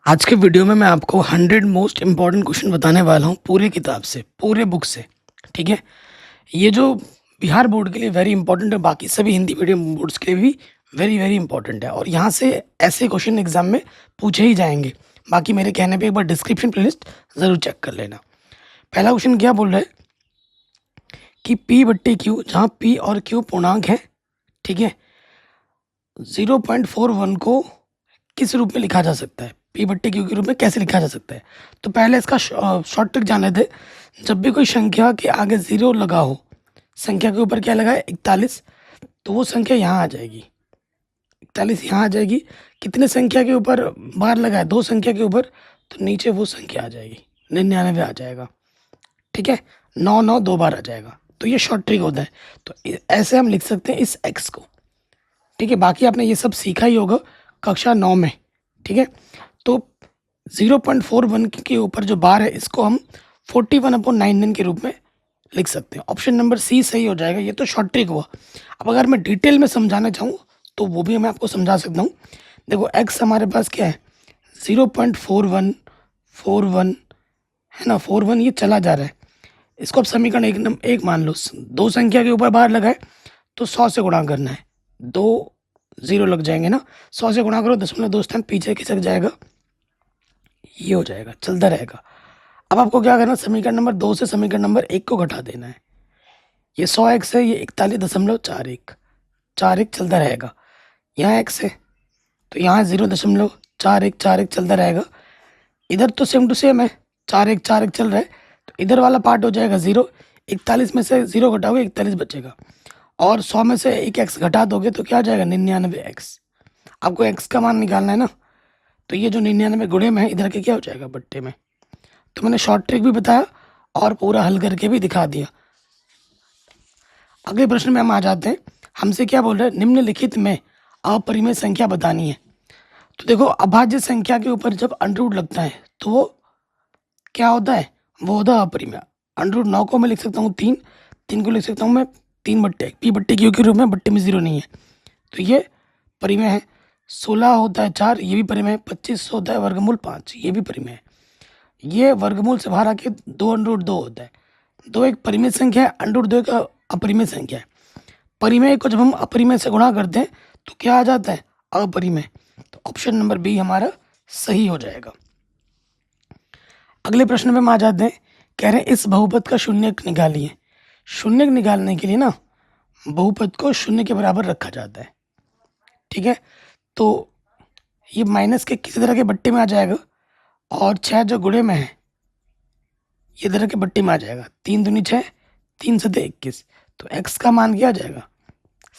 आज के वीडियो में मैं आपको 100 मोस्ट इम्पॉर्टेंट क्वेश्चन बताने वाला हूँ पूरे किताब से, पूरे बुक से। ठीक है? ये जो बिहार बोर्ड के लिए वेरी इंपॉर्टेंट है, बाकी सभी हिंदी मीडियम बोर्ड्स के लिए भी वेरी वेरी इंपॉर्टेंट है और यहाँ से ऐसे क्वेश्चन एग्जाम में पूछे ही जाएंगे। बाकी मेरे कहने पे एक बार डिस्क्रिप्शन प्लेलिस्ट ज़रूर चेक कर लेना। पहला क्वेश्चन क्या बोल रहा है कि पी बट्टी क्यू, जहाँ पी और क्यू पूर्णांक है, ठीक है, 0.41 को किस रूप में लिखा जा सकता है, पी बट्टी क्यू के रूप में कैसे लिखा जा सकता है। तो पहले इसका शॉर्ट ट्रिक जान लेते। जब भी कोई संख्या के आगे जीरो लगा हो, संख्या के ऊपर क्या लगा है 41, तो वो संख्या यहाँ आ जाएगी, 41 यहाँ आ जाएगी। कितने संख्या के ऊपर बार लगा है, दो संख्या के ऊपर, तो नीचे वो संख्या आ जाएगी 99 आ जाएगा। ठीक है, 9 9 दो बार आ जाएगा। तो ये शॉर्ट ट्रिक होता है। तो ऐसे हम लिख सकते हैं इस एक्स को। ठीक है, बाकी आपने ये सब सीखा ही होगा कक्षा 9 में। ठीक है, तो 0.41 के ऊपर जो बार है इसको हम 41/99 के रूप में लिख सकते हैं। ऑप्शन नंबर सी सही हो जाएगा। ये तो शॉर्ट ट्रिक हुआ। अब अगर मैं डिटेल में समझाना चाहूँ तो वो भी मैं आपको समझा सकता हूँ। देखो एक्स हमारे पास क्या है 0.4141 है ना, 41 ये चला जा रहा है। इसको अब समीकरण एक मान लो। दो संख्या के ऊपर बार लगाए तो 100 से गुणा करना है, दो जीरो लग जाएंगे ना, 100 से गुणा करो, 0.2 स्थान पीछे खिसक जाएगा, ये हो जाएगा, चलता रहेगा। अब आपको क्या करना, समीकरण नंबर 2 से समीकरण नंबर 1 को घटा देना है। ये 100x है, ये 41.41 चलता रहेगा। यहाँ x है तो यहाँ 0.4141 चलता रहेगा। इधर तो सेम टू सेम है, 4 1 चल रहा है, तो इधर वाला पार्ट हो जाएगा 0। 41 में से 0 घटाओगे 41 बचेगा, और 100 में से एक x घटा दोगे तो क्या आ जाएगा 99x। आपको x का मान निकालना है ना, तो ये जो 99 गुणे में है इधर के क्या हो जाएगा बट्टे में। तो मैंने शॉर्ट ट्रिक भी बताया और पूरा हल करके भी दिखा दिया। अगले प्रश्न में हम आ जाते हैं। हमसे क्या बोल रहे हैं, निम्नलिखित में अपरिमेय संख्या बतानी है। तो देखो अभाज्य संख्या के ऊपर जब अंडररूट लगता है तो वो क्या होता है, वो होता है अपरिमेय। अंडररूट 9 को मैं लिख सकता हूँ 3 को लिख सकता हूँ मैं 3 बट्टे पी बट्टे क्यू के रूप में, बट्टे में 0 नहीं है तो ये परिमेय है। 16 होता है 4, ये भी परिमेय है। 25 होता है वर्गमूल 5, ये भी परिमेय है। ये वर्गमूल से बाहर आके 2√2 होता है। 2 एक परिमेय संख्या है, √2 एक अपरिमेय संख्या है। परिमेय को जब हम अपरिमेय से गुणा करते हैं तो क्या आ जाता है, अपरिमेय। तो ऑप्शन नंबर बी हमारा सही हो जाएगा। अगले प्रश्न में हम आ जाते हैं। कह रहे हैं इस बहुपद का शून्यक निकालिए। शून्यक निकालने के लिए ना बहुपद को शून्य के बराबर रखा जाता है। ठीक है, तो ये माइनस के किसी तरह के बट्टे में आ जाएगा, और 6 जो गुणे में है ये तरह के बट्टे में आ जाएगा। 3 दूनी 6, 3 7 21, तो x का मान क्या आ जाएगा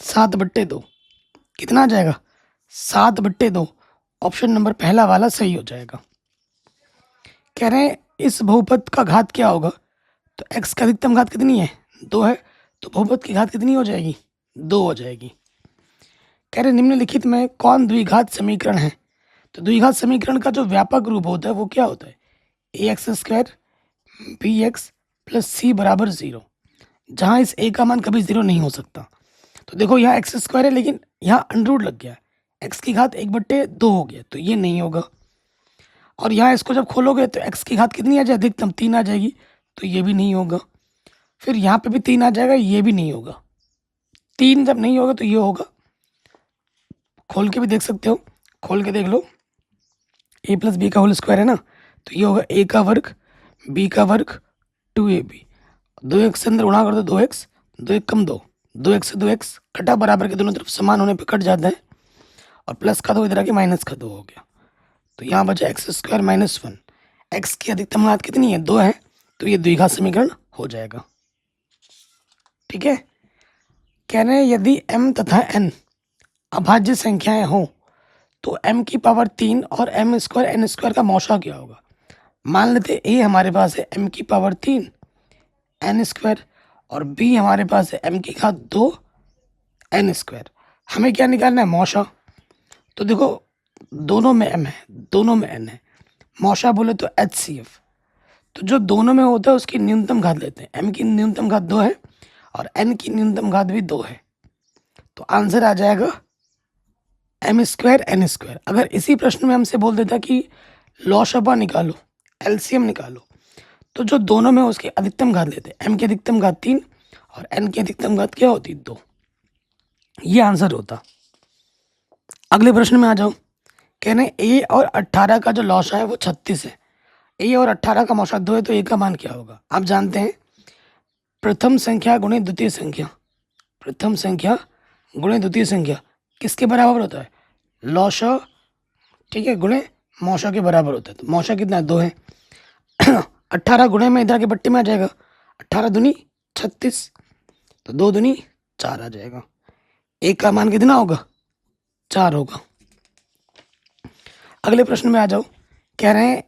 7/2। कितना आ जाएगा 7/2। ऑप्शन नंबर पहला वाला सही हो जाएगा। कह रहे हैं इस बहुपद का घात क्या होगा। तो x का अधिकतम घात कितनी है 2 है, तो बहुपद की घात कितनी हो जाएगी 2 हो जाएगी। कह रहे निम्नलिखित में कौन द्विघात समीकरण है। तो द्विघात समीकरण का जो व्यापक रूप होता है वो क्या होता है, ax² bx + c = 0, जहाँ इस a का मान कभी 0 नहीं हो सकता। तो देखो यहाँ x² है लेकिन यहाँ अंडररूट लग गया, x की घात 1/2 हो गया, तो ये नहीं होगा। और यहाँ इसको जब खोलोगे तो x की घात कितनी आ जाए, अधिकतम 3 आ जाएगी, तो ये भी नहीं होगा। फिर यहाँ पे भी 3 आ जाएगा, ये भी नहीं होगा। 3 जब नहीं होगा तो ये होगा। खोल के भी देख सकते हो, खोल के देख लो, a + b का होल स्क्वायर है ना, तो ये होगा a का वर्ग b का वर्ग 2ab। 2x से अंदर गुणा कर दो 2x, 2 1 कम 2, 2x से 2x कटा, बराबर के दोनों तरफ समान होने पे कट जाता है, और प्लस का 2 इधर आके माइनस का 2 हो गया। तो यहाँ बचा x² - 1। x की अधिकतम घात कितनी है 2 है, तो ये द्विघात समीकरण हो जाएगा। ठीक है, कह रहे हैं यदि m तथा n अभाज्य संख्याएं हों तो m की पावर 3 और m² n² का मौसा क्या होगा। मान लेते a हमारे पास है m की पावर 3 n², और b हमारे पास है m की घात 2 n²। हमें क्या निकालना है, मौसा। तो देखो दोनों में m है, दोनों में n है। मौसा बोले तो HCF, तो जो दोनों में होता है उसकी न्यूनतम घात लेते हैं। m की न्यूनतम घात 2 है और n की न्यूनतम घात भी 2 है, तो आंसर आ जाएगा m² n²। अगर इसी प्रश्न में हमसे बोल देता कि लॉशपा निकालो, एलसीएम निकालो, तो जो दोनों में उसकी अधिकतम घात लेते हैं, m की अधिकतम घात 3 और n की अधिकतम घात क्या होती 2। ये आंसर होता। अगले प्रश्न में आ जाओ। कह रहे हैं a और 18 का जो लॉसा है वो 36 है। a और 18 का मौसा 2 है तो a का मान क्या होगा? आप जानते हैं प्रथम संख्या गुणे द्वितीय संख्या, प्रथम संख्या गुणे द्वितीय संख्या किसके बराबर होता है? लॉसा, ठीक है, गुणे मौसा के बराबर होता है। तो मौसा कितना है? 2 है। 18 गुणे में इधर के पट्टी में आ जाएगा, 18 दूनी 36, तो 2 दूनी 4 आ जाएगा। एक का मान कितना होगा? 4 होगा। अगले प्रश्न में आ जाओ। कह रहे हैं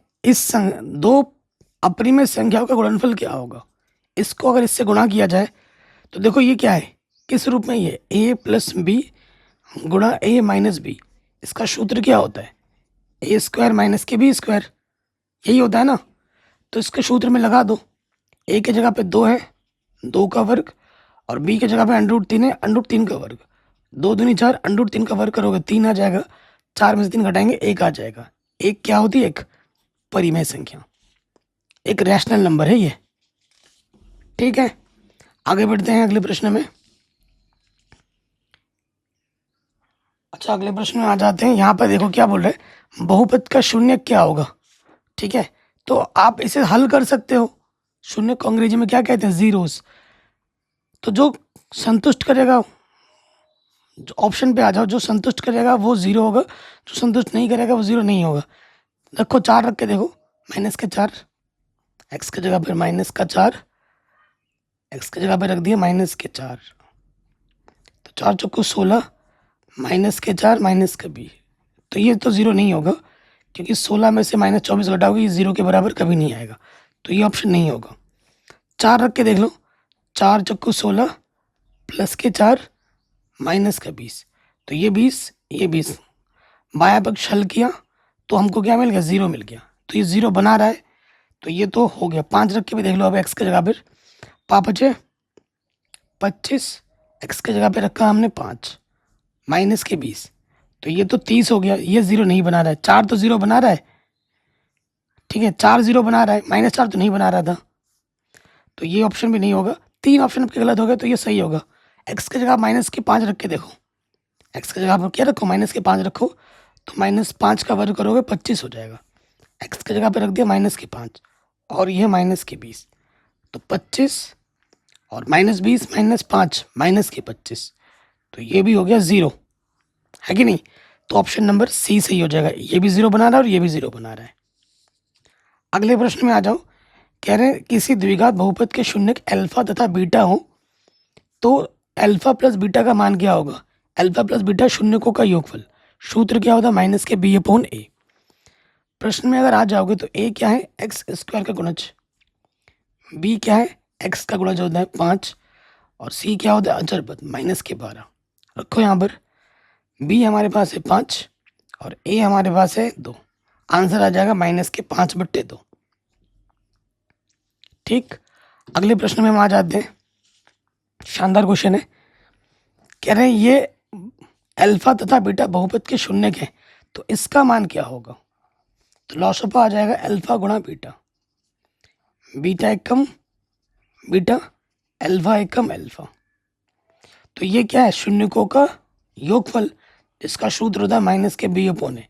दो अपरिमेय संख्याओं का गुणनफल क्या होगा? इसको अगर इससे गुणा किया जाए तो देखो ये क्या है, किस रूप में? ये a प्लस बी गुणा a माइनस बी। इसका सूत्र क्या होता है? a स्क्वायर माइनस के बी स्क्वायर, यही होता है ना। तो इसके सूत्र में लगा दो, a की जगह पे 2 है, 2 का वर्ग, और b की जगह पे √3 है, √3 का वर्ग। 2 दूनी 4, √3 का वर्ग करोगे 3 आ जाएगा, 4 में से 3 घटाएंगे 1 आ जाएगा। एक क्या होती है? एक परिमेय संख्या, एक रैशनल नंबर है ये। ठीक है, आगे बढ़ते हैं अगले प्रश्न में। अच्छा, अगले प्रश्न में आ जाते हैं। यहाँ पर देखो क्या बोल रहे हैं, बहुपद का शून्य क्या होगा? ठीक है, तो आप इसे हल कर सकते हो। शून्य को अंग्रेजी में क्या कहते हैं? जीरोस। तो जो संतुष्ट करेगा, जो ऑप्शन पे आ जाओ, जो संतुष्ट करेगा वो जीरो होगा, जो संतुष्ट नहीं करेगा वो जीरो नहीं होगा। रखो 4 रख के देखो, माइनस के 4, एक्स की जगह पर माइनस का 4, एक्स की जगह पर रख दिया माइनस के 4, तो 4 चौको 16, माइनस के 4 माइनस का बी। तो ये तो ज़ीरो नहीं होगा, क्योंकि 16 में से -24 घटाओगे, ये ज़ीरो के बराबर कभी नहीं आएगा, तो ये ऑप्शन नहीं होगा। 4 रख के देख लो, 4 चौको 16 प्लस के 4 माइनस का 20, तो ये 20, ये 20, बायां पक्ष हल किया तो हमको क्या मिल गया? ज़ीरो मिल गया। तो ये ज़ीरो बना रहा है, तो ये तो हो गया। 5 रख के भी देख लो, अब एक्स की जगह पर 5 बचे 25, एक्स की जगह पे रखा हमने 5, माइनस के 20, तो ये तो 30 हो गया। ये ज़ीरो नहीं बना रहा है, 4 तो ज़ीरो बना रहा है, ठीक है, 4 ज़ीरो बना रहा है, -4 तो नहीं बना रहा था, तो ये ऑप्शन भी नहीं होगा। 3 ऑप्शन आपके गलत हो गए, तो ये सही होगा। एक्स की जगह -5 रख के देखो, एक्स की जगह पर क्या रखो? -5 रखो, तो -5 का वर्ग करोगे 25 हो जाएगा। एक्स की जगह पर रख दिया -5, और ये -20, तो 25 और -20 -5 -25, तो ये भी हो गया ज़ीरो, है कि नहीं? तो ऑप्शन नंबर सी सही हो जाएगा। ये भी ज़ीरो बना रहा है और ये भी ज़ीरो बना रहा है। अगले प्रश्न में आ जाओ। कह रहे हैं किसी द्विघात बहुपद के शून्यक अल्फा तथा बीटा हो तो अल्फा प्लस बीटा का मान क्या होगा? अल्फा प्लस बीटा शून्यकों का योगफल। सूत्र क्या होता है? माइनस के बी अपॉन ए। प्रश्न में अगर आ जाओगे तो ए क्या है? एक्स स्क्वायर का गुणज, बी क्या है? एक्स का गुणज होता है 5, और सी क्या होता है? अचर पद -12। रखो यहाँ पर, बी हमारे पास है 5 और ए हमारे पास है 2। आंसर आ जाएगा -5/2। ठीक, अगले प्रश्न में हम आ जाते हैं। शानदार क्वेश्चन है। कह रहे हैं ये अल्फा तथा बीटा बहुपद के शून्यक हैं, तो इसका मान क्या होगा? तो लॉसपा आ जाएगा अल्फा गुणा बीटा, बीटा एकम बीटा, अल्फा एकम अल्फा। तो ये क्या है? शून्यकों का योगफल, इसका सूत्र होता है माइनस के बी अपॉन ए।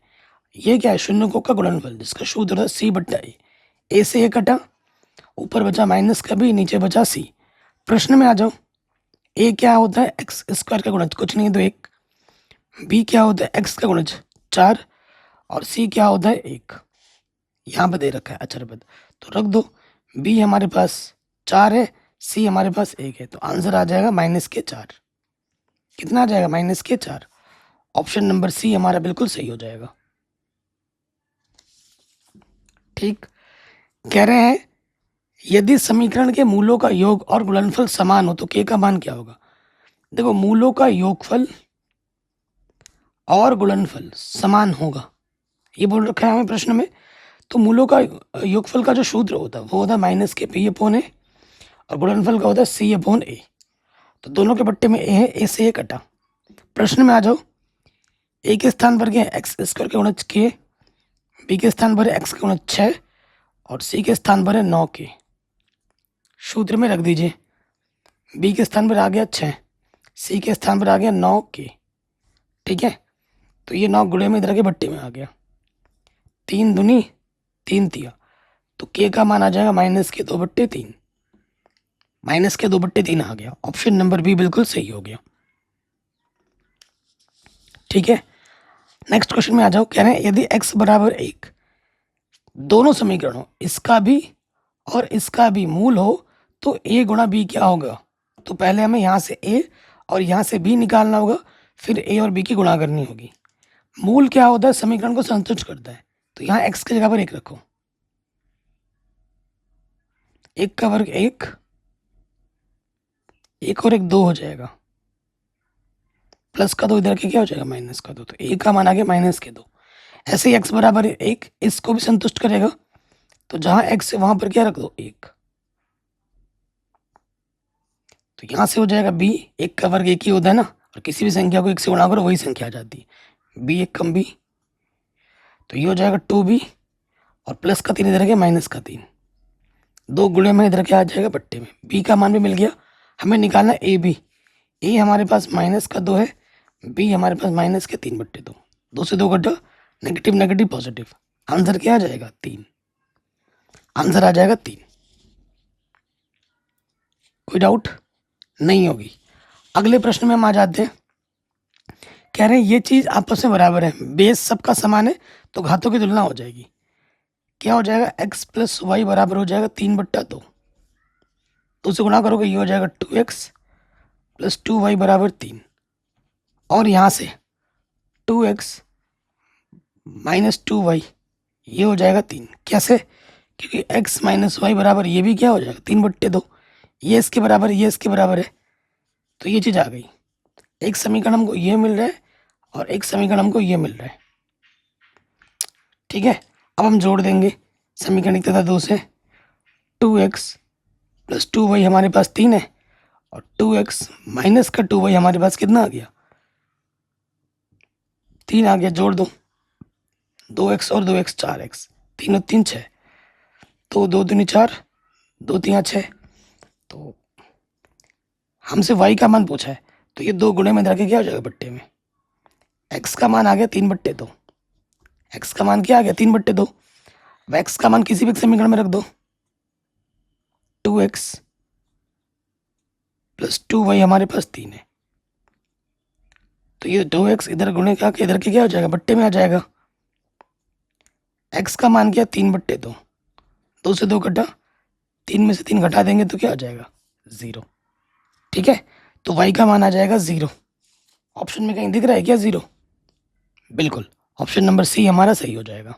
ये क्या है? शून्यकों का गुणनफल, जिसका सूत्र होता है सी बट्टा ए। ए से ए कटा, ऊपर बचा माइनस का बी, नीचे बचा सी। प्रश्न में आ जाओ। ए क्या होता है? एक्स स्क्वायर का गुणज, कुछ नहीं है तो 1। बी क्या होता है? एक्स का गुणज 4, और सी क्या होता है? 1। यहाँ पर दे रखा है अचर पद, तो रख दो। बी हमारे पास 4 है, सी हमारे पास 1 है, तो आंसर आ जाएगा -4। कितना आ जाएगा? -4। ऑप्शन नंबर सी हमारा बिल्कुल सही हो जाएगा। ठीक, कह रहे हैं यदि समीकरण के मूलों का योग और गुणनफल समान हो तो के का मान क्या होगा? देखो, मूलों का योगफल और गुणनफल समान होगा, ये बोल रखा है हमें प्रश्न में। तो मूलों का योगफल का जो सूत्र होता है वो होता है माइनस के पी अपॉन ए, और गुणनफल का होता है सी अपॉन ए। तो दोनों के पट्टे में ए है, ए से ए कटा। प्रश्न में आ जाओ। ए के स्थान पर क्या है? एक्स स्क्वायर का गुणज के, बी के स्थान पर है एक्स का गुणज 6 और सी के स्थान पर है 9 के। सूत्र में रख दीजिए, बी के स्थान पर आ गया 6, सी के स्थान पर आ गया 9 के। ठीक है, तो ये 9 गुणे में इधर के बट्टे में आ गया, 3 दूनी 3 तिया, तो के का मान आ जाएगा -2/3, -2/3 आ गया। ऑप्शन नंबर बी बिल्कुल सही हो गया। ठीक है, नेक्स्ट क्वेश्चन में आ जाओ। कह रहे हैं यदि x बराबर 1 दोनों समीकरणों इसका भी और इसका भी मूल हो तो a गुणा b क्या होगा। तो पहले हमें यहाँ से a और यहाँ से b निकालना होगा, फिर a और b की गुणा करनी होगी। मूल क्या होता है, समीकरण को संतुष्ट करता है, तो यहाँ x की जगह पर 1 रखो, 1 का वर्ग 1, 1 और 1 2 हो जाएगा, प्लस का 2 इधर के क्या हो जाएगा माइनस का 2, तो a का मान आ गया -2। ऐसे ही x बराबर 1 इसको भी संतुष्ट करेगा, तो जहां x है वहां पर क्या रख दो 1, तो यहां से हो जाएगा b, 1 का वर्ग 1 ही होता है ना, और किसी भी संख्या को 1 से गुणा करो वही संख्या आ जाती है, b 1 कम b, तो ये हो जाएगा 2b और प्लस का 3 इधर के माइनस का 3, 2 गुणे में इधर के आ जाएगा बट्टे में। b का मान भी मिल गया, हमें निकालना ए बी। ए हमारे पास -2 है, बी हमारे पास -3/2, 2 से 2 घटा, नेगेटिव नेगेटिव पॉजिटिव, आंसर क्या आ जाएगा 3, आंसर आ जाएगा 3। कोई डाउट नहीं होगी। अगले प्रश्न में हम आ जाते हैं। कह रहे हैं ये चीज आपस में बराबर है, बेस सबका समान है, तो घातों की तुलना हो जाएगी। क्या हो जाएगा, x + y बराबर हो जाएगा 3/2, तो उसे गुणा करोगे ये हो जाएगा 2x + 2y बराबर 3, और यहाँ से 2x - 2y ये हो जाएगा 3। कैसे, क्योंकि x - y बराबर ये भी क्या हो जाएगा 3/2, ये इसके बराबर ये इसके बराबर है, तो ये चीज़ आ गई। एक समीकरण हमको ये मिल रहा है और एक समीकरण हमको ये मिल रहा है। ठीक है, अब हम जोड़ देंगे समीकरण तथा 2 से, 2x + 2y हमारे पास 3 है, और 2x - 2y हमारे पास कितना आ गया 3 आ गया। जोड़ दो, 2x और 2x 4x, 3 और 3 6, तो 2 दूनी 4, 2 3 6, तो हमसे y का मान पूछा है, तो ये 2 गुणे में इधर के क्या हो जाएगा बट्टे में, x का मान आ गया 3/2, x का मान क्या आ गया 3/2, x का मान किसी भी समीकरण में रख दो, 2x + 2y हमारे पास 3 है, तो ये 2x इधर गुणे का इधर के क्या हो जाएगा बट्टे में आ जाएगा। x का मान क्या 3/2, 2 से 2 घटा, 3 में से 3 घटा देंगे तो क्या आ जाएगा 0। ठीक है, तो y का मान आ जाएगा 0। ऑप्शन में कहीं दिख रहा है क्या 0, बिल्कुल ऑप्शन नंबर सी हमारा सही हो जाएगा।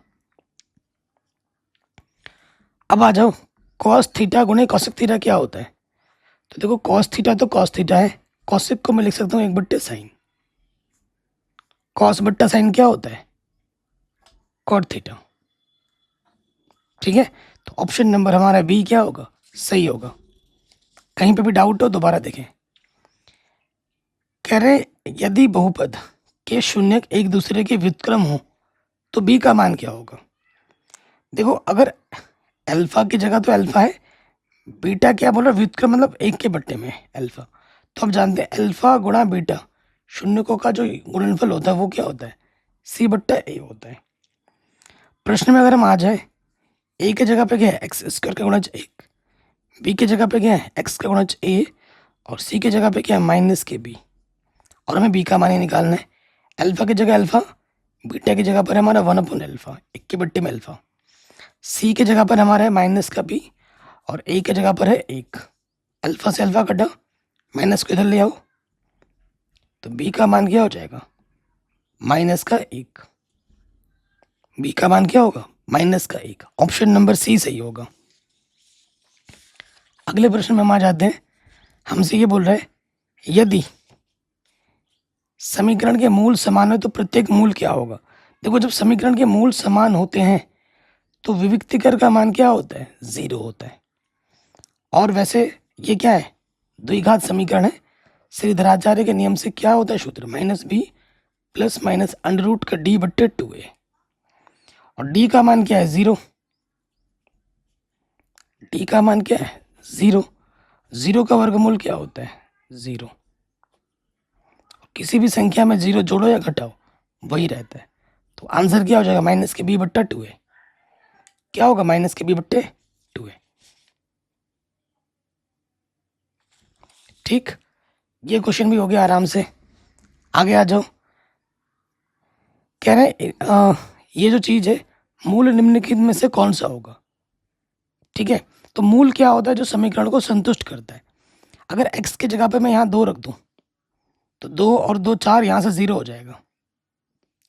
अब आ जाओ, cos थीटा गुणे cosec थीटा क्या होता है। तो देखो cos थीटा तो cos थीटा है, cosec को मैं लिख सकता हूँ 1/sin, cos बट्टा sin क्या होता है cot थीटा। ठीक है, तो ऑप्शन नंबर हमारा बी क्या होगा सही होगा। कहीं पे भी डाउट हो दोबारा देखें। कह रहे यदि बहुपद के शून्यक एक दूसरे के व्युत्क्रम हो तो बी का मान क्या होगा। देखो अगर अल्फा की जगह तो अल्फा है, बीटा क्या बोल रहा है व्युत्क्रम मतलब 1 के बट्टे में अल्फा, तो हम जानते हैं अल्फा गुणा बीटा शून्यकों का जो गुणनफल होता है वो क्या होता है c/a होता है। प्रश्न में अगर हम आ जाए, a की जगह पे क्या है x² का गुणज 1, b की जगह पे क्या है x का गुणज a, और c की जगह पे क्या है -kb, और हमें b का मान ही निकालना है। अल्फा की जगह अल्फा, बीटा की जगह पर हमारा 1/अल्फा 1 के बट्टे में अल्फा, c की जगह पर हमारा है -b, और a की जगह पर है 1, अल्फा से अल्फा कटा, माइनस को इधर ले आओ, तो b का मान क्या हो जाएगा -1, b का मान क्या होगा -1। ऑप्शन नंबर सी सही होगा। अगले प्रश्न में हम आ जाते हैं। हमसे ये बोल रहा है यदि समीकरण के मूल समान हो तो प्रत्येक मूल क्या होगा। देखो जब समीकरण के मूल समान होते हैं तो विविक्तिकर का मान क्या होता है 0 होता है। और वैसे ये क्या है द्विघात समीकरण है, श्रीधराचार्य के नियम से क्या होता है सूत्र -b + -√d/2a, और डी का मान क्या है 0, डी का मान क्या है 0, 0 का वर्गमूल क्या होता है 0, किसी भी संख्या में 0 जोड़ो या घटाओ वही रहता है। तो आंसर क्या हो जाएगा माइनस के बी बट्टा 2 है, क्या होगा माइनस के बी बट्टे 2 है। ठीक, ये क्वेश्चन भी हो गया आराम से। आगे आ जाओ, कह रहे हैं ये जो चीज़ है मूल निम्नलिखित में से कौन सा होगा। ठीक है, तो मूल क्या होता है जो समीकरण को संतुष्ट करता है। अगर x की जगह पे मैं यहाँ 2 रख दूँ तो 2 और 2 4, यहाँ से 0 हो जाएगा,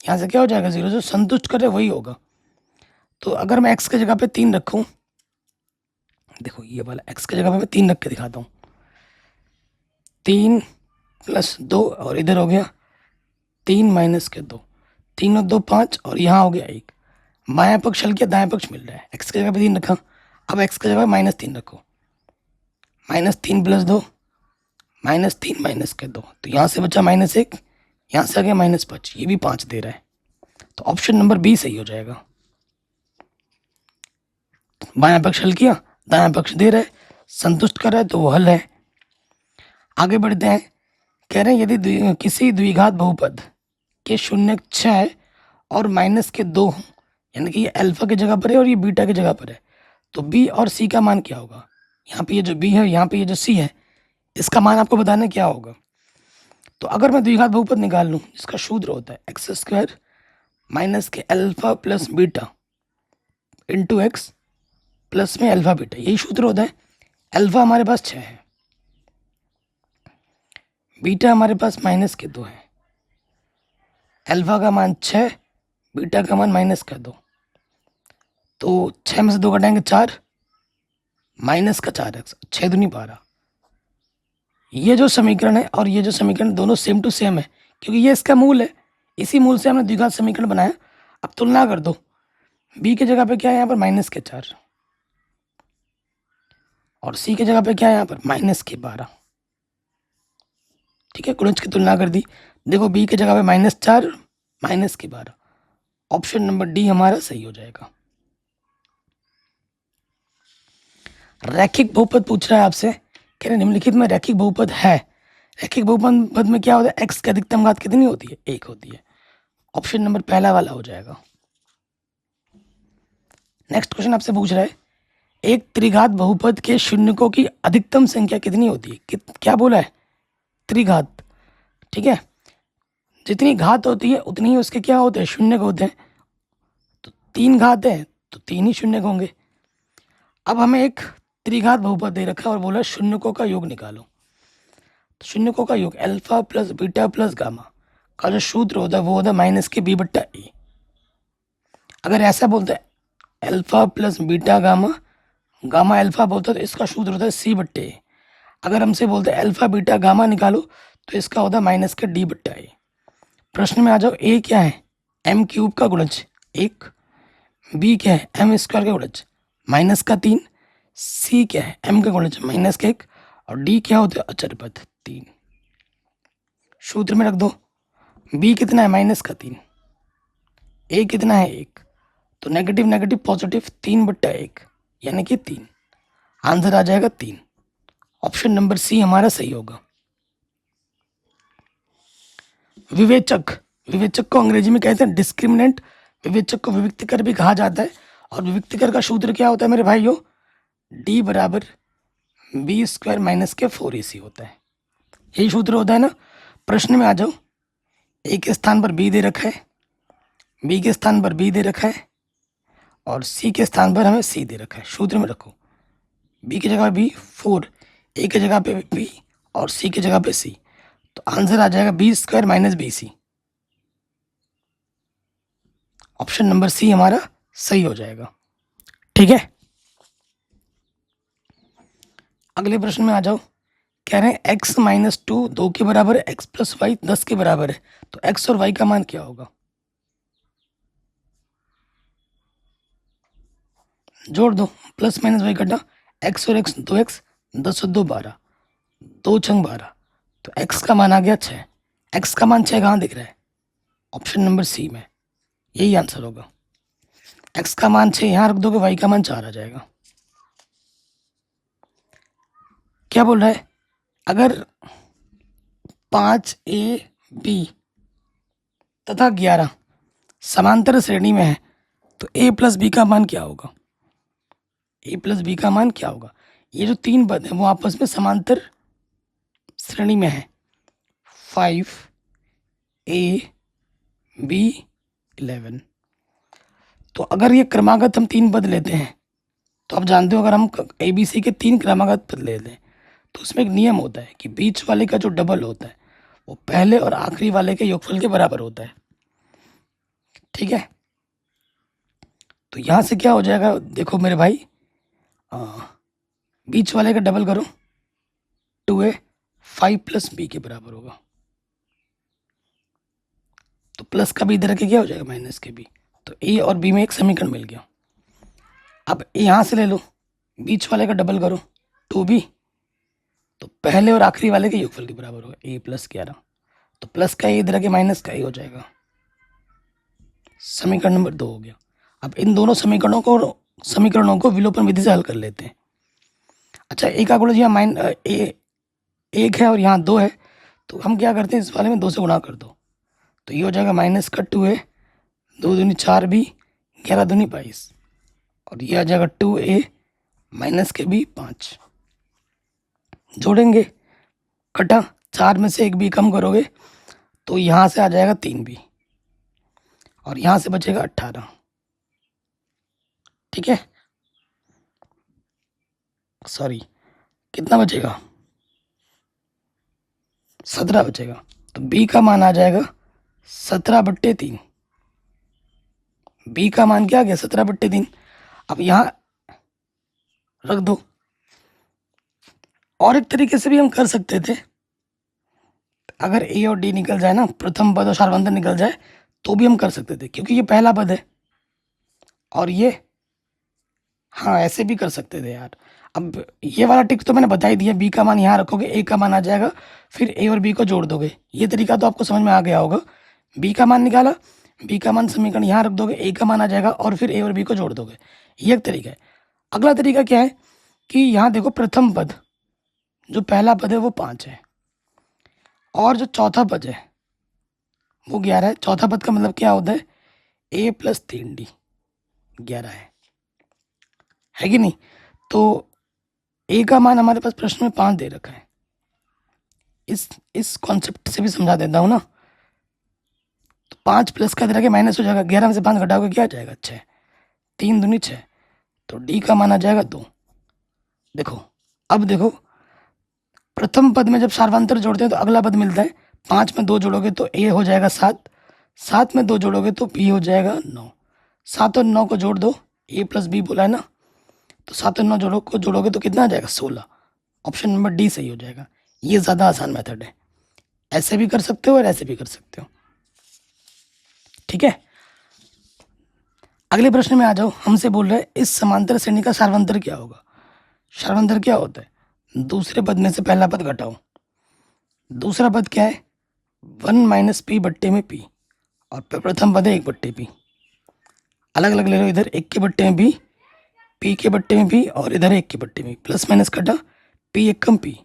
यहाँ से क्या हो जाएगा 0, जो संतुष्ट करे वही होगा। तो अगर मैं x की जगह पे 3 रखूँ, देखो ये वाला x की जगह पे मैं 3 रख के दिखाता हूँ, 3 + 2 और इधर हो गया 3 - के 2, 3 और 2 5 और यहाँ हो गया 1, बायां पक्ष हल किया दाएं पक्ष मिल रहा है, x की जगह पे 3 रखा, अब x की जगह -3 रखो, -3 + 2 -3 - के 2, तो यहाँ से बचा -1, यहाँ से आ गया -5, ये भी 5 दे रहा है, तो ऑप्शन नंबर बी सही हो जाएगा। बायां पक्ष हल किया दायां पक्ष दे रहा है, संतुष्ट कर रहा है तो वो हल है। आगे बढ़ते हैं, कह रहे हैं यदि किसी द्विघात बहुपद के 0 6 और -2 हों, यानी कि ये अल्फा की जगह पर है और ये बीटा की जगह पर है, तो बी और सी का मान क्या होगा। यहाँ पे ये जो बी है, यहाँ पे ये जो सी है, इसका मान आपको बताना क्या होगा। तो अगर मैं द्विघात बहुपद निकाल लूँ जिसका सूत्र होता है x² माइनस के alpha plus beta into x plus में अल्फा बीटा, यही सूत्र होता है। अल्फा हमारे पास 6 है, बीटा हमारे पास -2 है, अल्फा का मान 6, बीटा का मान -2, तो 6 में से 2 घटाएंगे 4, -4x, 6 दूनी 12। ये जो समीकरण है और ये जो समीकरण दोनों सेम टू सेम है, क्योंकि ये इसका मूल है, इसी मूल से हमने द्विघात समीकरण बनाया। अब तुलना कर दो, b की जगह पे क्या है यहाँ पर -4 और c की जगह पे क्या है यहाँ पर -12। ठीक है, गुणज की तुलना कर दी, देखो b की जगह पे -4 -12, ऑप्शन नंबर डी हमारा सही हो जाएगा। रैखिक बहुपद पूछ रहा है आपसे, कह रहे निम्नलिखित में रैखिक बहुपद है, रैखिक बहुपद में क्या होता है x की अधिकतम घात कितनी होती है 1 होती है, ऑप्शन नंबर पहला वाला हो जाएगा। नेक्स्ट क्वेश्चन आपसे पूछ रहा है एक त्रिघात बहुपद के शून्यकों की अधिकतम संख्या कितनी होती है। क्या बोला है त्रिघात, ठीक है, जितनी घात होती है उतनी ही उसके क्या होते हैं शून्य होते हैं, तो 3 घात है तो 3 ही शून्य होंगे। अब हमें एक त्रिघात बहुपद दे रखा है और बोला शून्यकों का योग निकालो, तो शून्यकों का योग alpha plus beta plus gamma का जो सूत्र होता है वो होता है -b/a। अगर ऐसा बोलते हैं alpha plus beta gamma, gamma alpha बोलता है तो इसका सूत्र होता है c/a। अगर हमसे बोलते हैं अल्फा बीटा गामा निकालो तो इसका होता है -d/a। प्रश्न में आ जाओ, a क्या है m³ का गुणज 1, b क्या है m² का गुणज -3, c क्या है m का गुणज -1 और d क्या होता है अचर पद 3। सूत्र में रख दो, b कितना है -3, a कितना है 1, तो नेगेटिव नेगेटिव पॉजिटिव 3/1 यानी कि 3, आंसर आ जाएगा 3, ऑप्शन नंबर सी हमारा सही होगा। विवेचक, विवेचक को अंग्रेजी में कहते हैं डिस्क्रिमिनेंट, विवेचक को विविक्तिकर भी कहा जाता है और विविक्तिकर का सूत्र क्या होता है मेरे भाइयों, d = b² - के 4ac होता है, यही सूत्र होता है ना। प्रश्न में आ जाओ, a के स्थान पर b दे रखा है, b के स्थान पर b दे रखा है और c के स्थान पर हमें c दे रखा है। सूत्र में रखो, b की जगह b 4, a की जगह पे b और c की जगह पे c, तो आंसर आ जाएगा b² - bc, ऑप्शन नंबर सी हमारा सही हो जाएगा। ठीक है, अगले प्रश्न में आ जाओ, कह रहे हैं x - 2 2 के बराबर है, x + y 10 के बराबर है, तो x और y का मान क्या होगा। जोड़ दो, +- y कटा, x और x 2x, 10 और 2 12, 2 × 12, तो x का मान आ गया 6, x का मान 6 कहाँ दिख रहा है, ऑप्शन नंबर सी में, यही आंसर होगा। x का मान 6 यहाँ रख दोगे, y का मान 4 आ जाएगा। क्या बोल रहा है, अगर 5ab तथा 11 समांतर श्रेणी में है तो a प्लस बी का मान क्या होगा, a प्लस बी का मान क्या होगा। ये जो तीन पद है वो आपस में समांतर श्रेणी में है, 5ab11। तो अगर ये क्रमागत हम तीन पद लेते हैं तो आप जानते हो, अगर हम ABC के तीन क्रमागत पद लेते हैं तो उसमें एक नियम होता है कि बीच वाले का जो डबल होता है वो पहले और आखिरी वाले के योगफल के बराबर होता है। ठीक है, तो यहाँ से क्या हो जाएगा, देखो मेरे भाई, बीच वाले का डबल करो, 2a 5 प्लस b के बराबर होगा। तो प्लस का भी इधर के क्या हो जाएगा, माइनस के भी। तो a और b में एक समीकरण मिल गया। अब यहाँ से ले लो, बीच वाले का डबल करो, 2b, तो पहले और आखिरी वाले के योगफल के बराबर होगा, a प्लस 11। तो प्लस का a इधर के माइनस का a हो जाएगा। समीकरण नंबर 2 हो गया। अब इन दोनों समीकरणों को विलोपन विधि से हल कर लेते हैं। अच्छा, एक का गुणज यहाँ एक है और यहाँ 2 है, तो हम क्या करते हैं, इस वाले में 2 से गुणा कर दो, तो ये हो जाएगा माइनस का 2a, 2 दूनी 4b, 11 दूनी 22, और ये आ जाएगा 2a माइनस के b 5। जोड़ेंगे, कटा, 4 में से एक b कम करोगे तो यहाँ से आ जाएगा 3b, और यहाँ से बचेगा 18। ठीक है, सॉरी, कितना बचेगा, 17 बचेगा। तो b का मान आ जाएगा 17/3। b का मान क्या आ गया, 17/3। अब यहाँ रख दो। और एक तरीके से भी हम कर सकते थे, अगर a और d निकल जाए ना, प्रथम पद और सार्वंतर निकल जाए, तो भी हम कर सकते थे, क्योंकि ये पहला पद है और ये, हाँ ऐसे भी कर सकते थे यार। अब ये वाला टिक तो मैंने बता ही दिया, b का मान यहाँ रखोगे, a का मान आ जाएगा, फिर a और b को जोड़ दोगे। ये तरीका तो आपको समझ में आ गया होगा। b का मान निकाला, b का मान समीकरण यहाँ रख दोगे, a का मान आ जाएगा, और फिर a और b को जोड़ दोगे। ये एक तरीका है। अगला तरीका क्या है कि यहाँ देखो, प्रथम पद, जो पहला पद है वो 5 है, और जो चौथा पद है वो 11 है। चौथा पद का मतलब क्या होता है, a प्लस 3d 11 है कि नहीं। तो a का मान हमारे पास प्रश्न में 5 दे रखा है। इस कॉन्सेप्ट से भी समझा देता हूँ ना। तो 5 प्लस का इधर के माइनस हो जाएगा, 11 में से 5 घटाओगे क्या आ जाएगा, 6, 3 दूनी 6, तो d का मान आ जाएगा 2। देखो, अब देखो, प्रथम पद में जब सार्वंतर जोड़ते हैं तो अगला पद मिलता है, 5 में 2 जोड़ोगे तो a हो जाएगा 7, 7 में 2 जोड़ोगे तो b हो जाएगा 9, 7 और 9 को जोड़ दो, a प्लस b बोला है ना, तो 7 और 9 जोड़ोगे तो कितना आ जाएगा, 16। ऑप्शन नंबर डी सही हो जाएगा। ये ज़्यादा आसान मेथड है, ऐसे भी कर सकते हो और ऐसे भी कर सकते हो। ठीक है, अगले प्रश्न में आ जाओ। हमसे बोल रहे हैं, इस समांतर श्रेणी का सार्वंतर क्या होगा। सार्वंतर क्या होता है, दूसरे पद में से पहला पद घटाओ। दूसरा पद क्या है, 1 माइनस पी बट्टे में p, और प्रथम पद है 1/p। अलग अलग ले लो, इधर 1 के बट्टे में p, p के बट्टे में p, और इधर 1 के बट्टे में प्लस माइनस कटा, p 1 कम p,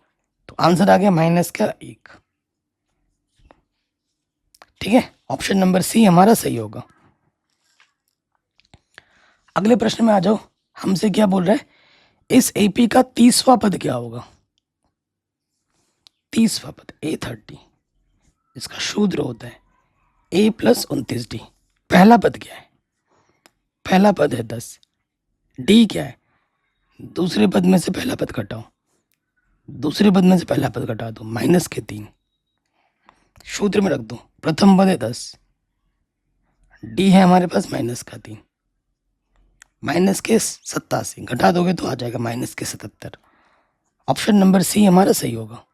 तो आंसर आ गया माइनस का 1। ठीक है, ऑप्शन नंबर सी हमारा सही होगा। अगले प्रश्न में आ जाओ। हमसे क्या बोल रहा है, इस AP का 30वां पद क्या होगा। 30वां पद A30, इसका शूद्र होता है a प्लस 29d। पहला पद क्या है, पहला पद है 10, d क्या है, दूसरे पद में से पहला पद घटाओ, दूसरे पद में से पहला पद घटा दो, माइनस के 3, सूत्र में रख दो। प्रथम पद है 10, d है हमारे पास माइनस का 3, माइनस के 87, घटा दोगे तो आ जाएगा माइनस के 77। ऑप्शन नंबर सी हमारा सही होगा।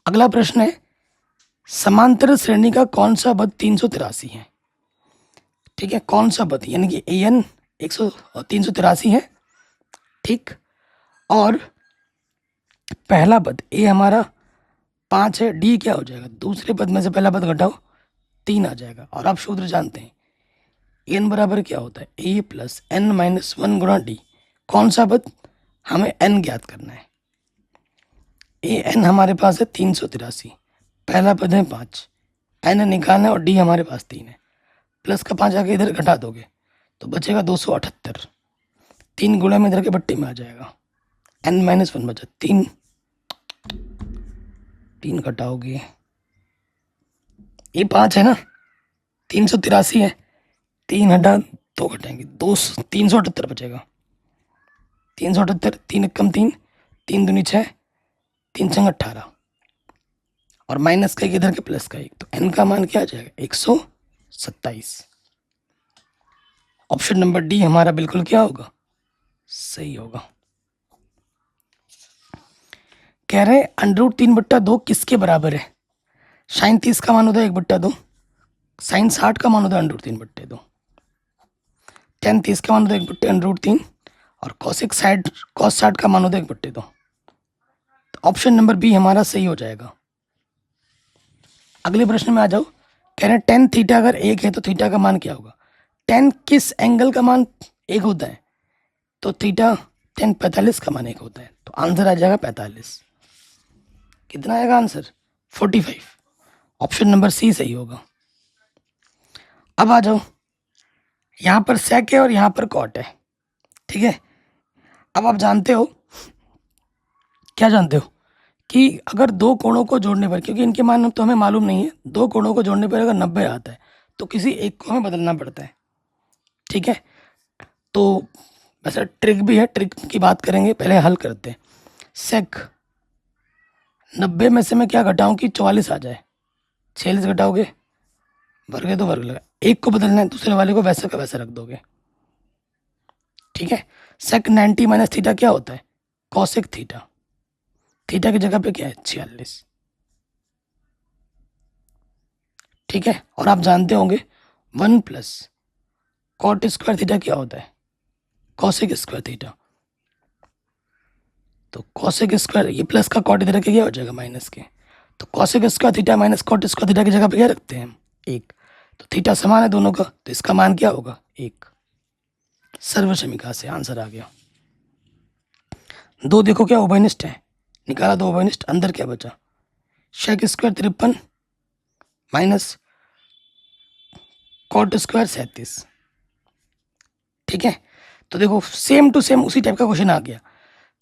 अगला प्रश्न है, समांतर श्रेणी का कौन सा पद 383 है। ठीक है, कौन सा पद, यानी कि an 383 है। ठीक, और पहला पद a हमारा 5 है, d क्या हो जाएगा, दूसरे पद में से पहला पद घटाओ 3 आ जाएगा। और आप सूत्र जानते हैं, एन बराबर क्या होता है, ए प्लस एन माइनस वन गुणा डी। कौन सा पद, हमें एन ज्ञात करना है। ए एन हमारे पास है 383, पहला पद है 5, एन निकालना है और डी हमारे पास 3 है। प्लस का 5 आके इधर घटा दोगे तो बचेगा 278, 3 गुणा में इधर के बट्टे में आ जाएगा, एन माइनस वन बचा, 3 घटाओगे, ये 5 है ना, 383 है, 3 हटा 2 घटाएंगे, 378 बचेगा, 378, 3 कम 3, 3 दूनी 6, 3 छंग 18 और माइनस का एक इधर के प्लस का एक, तो एन का मान क्या आ जाएगा, 127। ऑप्शन नंबर डी हमारा बिल्कुल क्या होगा, सही होगा। कह रहे हैं √3/2 किसके बराबर है। साइन 30 का मान होता है 1/2, साइन 60 का मान होता है √3/2, टेन 30 का मान होता है 1/√3 और कॉसिक साइड कॉस 60 का मान होता है 1/2। तो ऑप्शन नंबर बी हमारा सही हो जाएगा। अगले प्रश्न में आ जाओ। कह रहे हैं टेन थीटा अगर 1 है तो थीटा का मान क्या होगा। टेन किस एंगल का मान 1 होता है, तो थीटा टेन 45 का मान 1 होता है, तो आंसर आ जाएगा 45। कितना आएगा आंसर, 45। ऑप्शन नंबर सी सही होगा। अब आ जाओ, यहाँ पर सेक है और यहाँ पर कॉट है, ठीक है। अब आप जानते हो, क्या जानते हो कि अगर दो कोणों को जोड़ने पर, क्योंकि इनके मान तो हमें मालूम नहीं है, दो कोणों को जोड़ने पर अगर 90 आता है तो किसी एक को हमें बदलना पड़ता है, ठीक है। तो वैसे ट्रिक भी है, ट्रिक की बात करेंगे, पहले हल करते हैं। सेक 90 में से मैं क्या घटाऊं कि 44 आ जाए, 46 घटाओगे वर्ग है तो वर्ग लगा, एक को बदलना है, दूसरे वाले को वैसे का वैसा रख दोगे, ठीक है। सेक 90 माइनस थीटा क्या होता है, कॉसेक थीटा, थीटा की जगह पे क्या है 46, ठीक है। और आप जानते होंगे 1 प्लस कॉट स्क्वायर थीटा क्या होता है, कॉसेक स्क्वायर थीटा। तो कॉसेक स्क्वायर, ये प्लस का कॉट इधर के क्या हो जाएगा माइनस के, तो cosec square theta minus cot square theta की जगह पे क्या रखते हैं हम, 1। तो थीटा समान है दोनों का, तो इसका मान क्या होगा 1। सर्वसमीका से आंसर आ गया। दो देखो क्या उभयनिष्ठ है, निकाला दो उभयनिष्ठ, अंदर क्या बचा, sec square 53 minus cot square 37, ठीक है। तो देखो सेम टू सेम उसी टाइप का क्वेश्चन आ गया,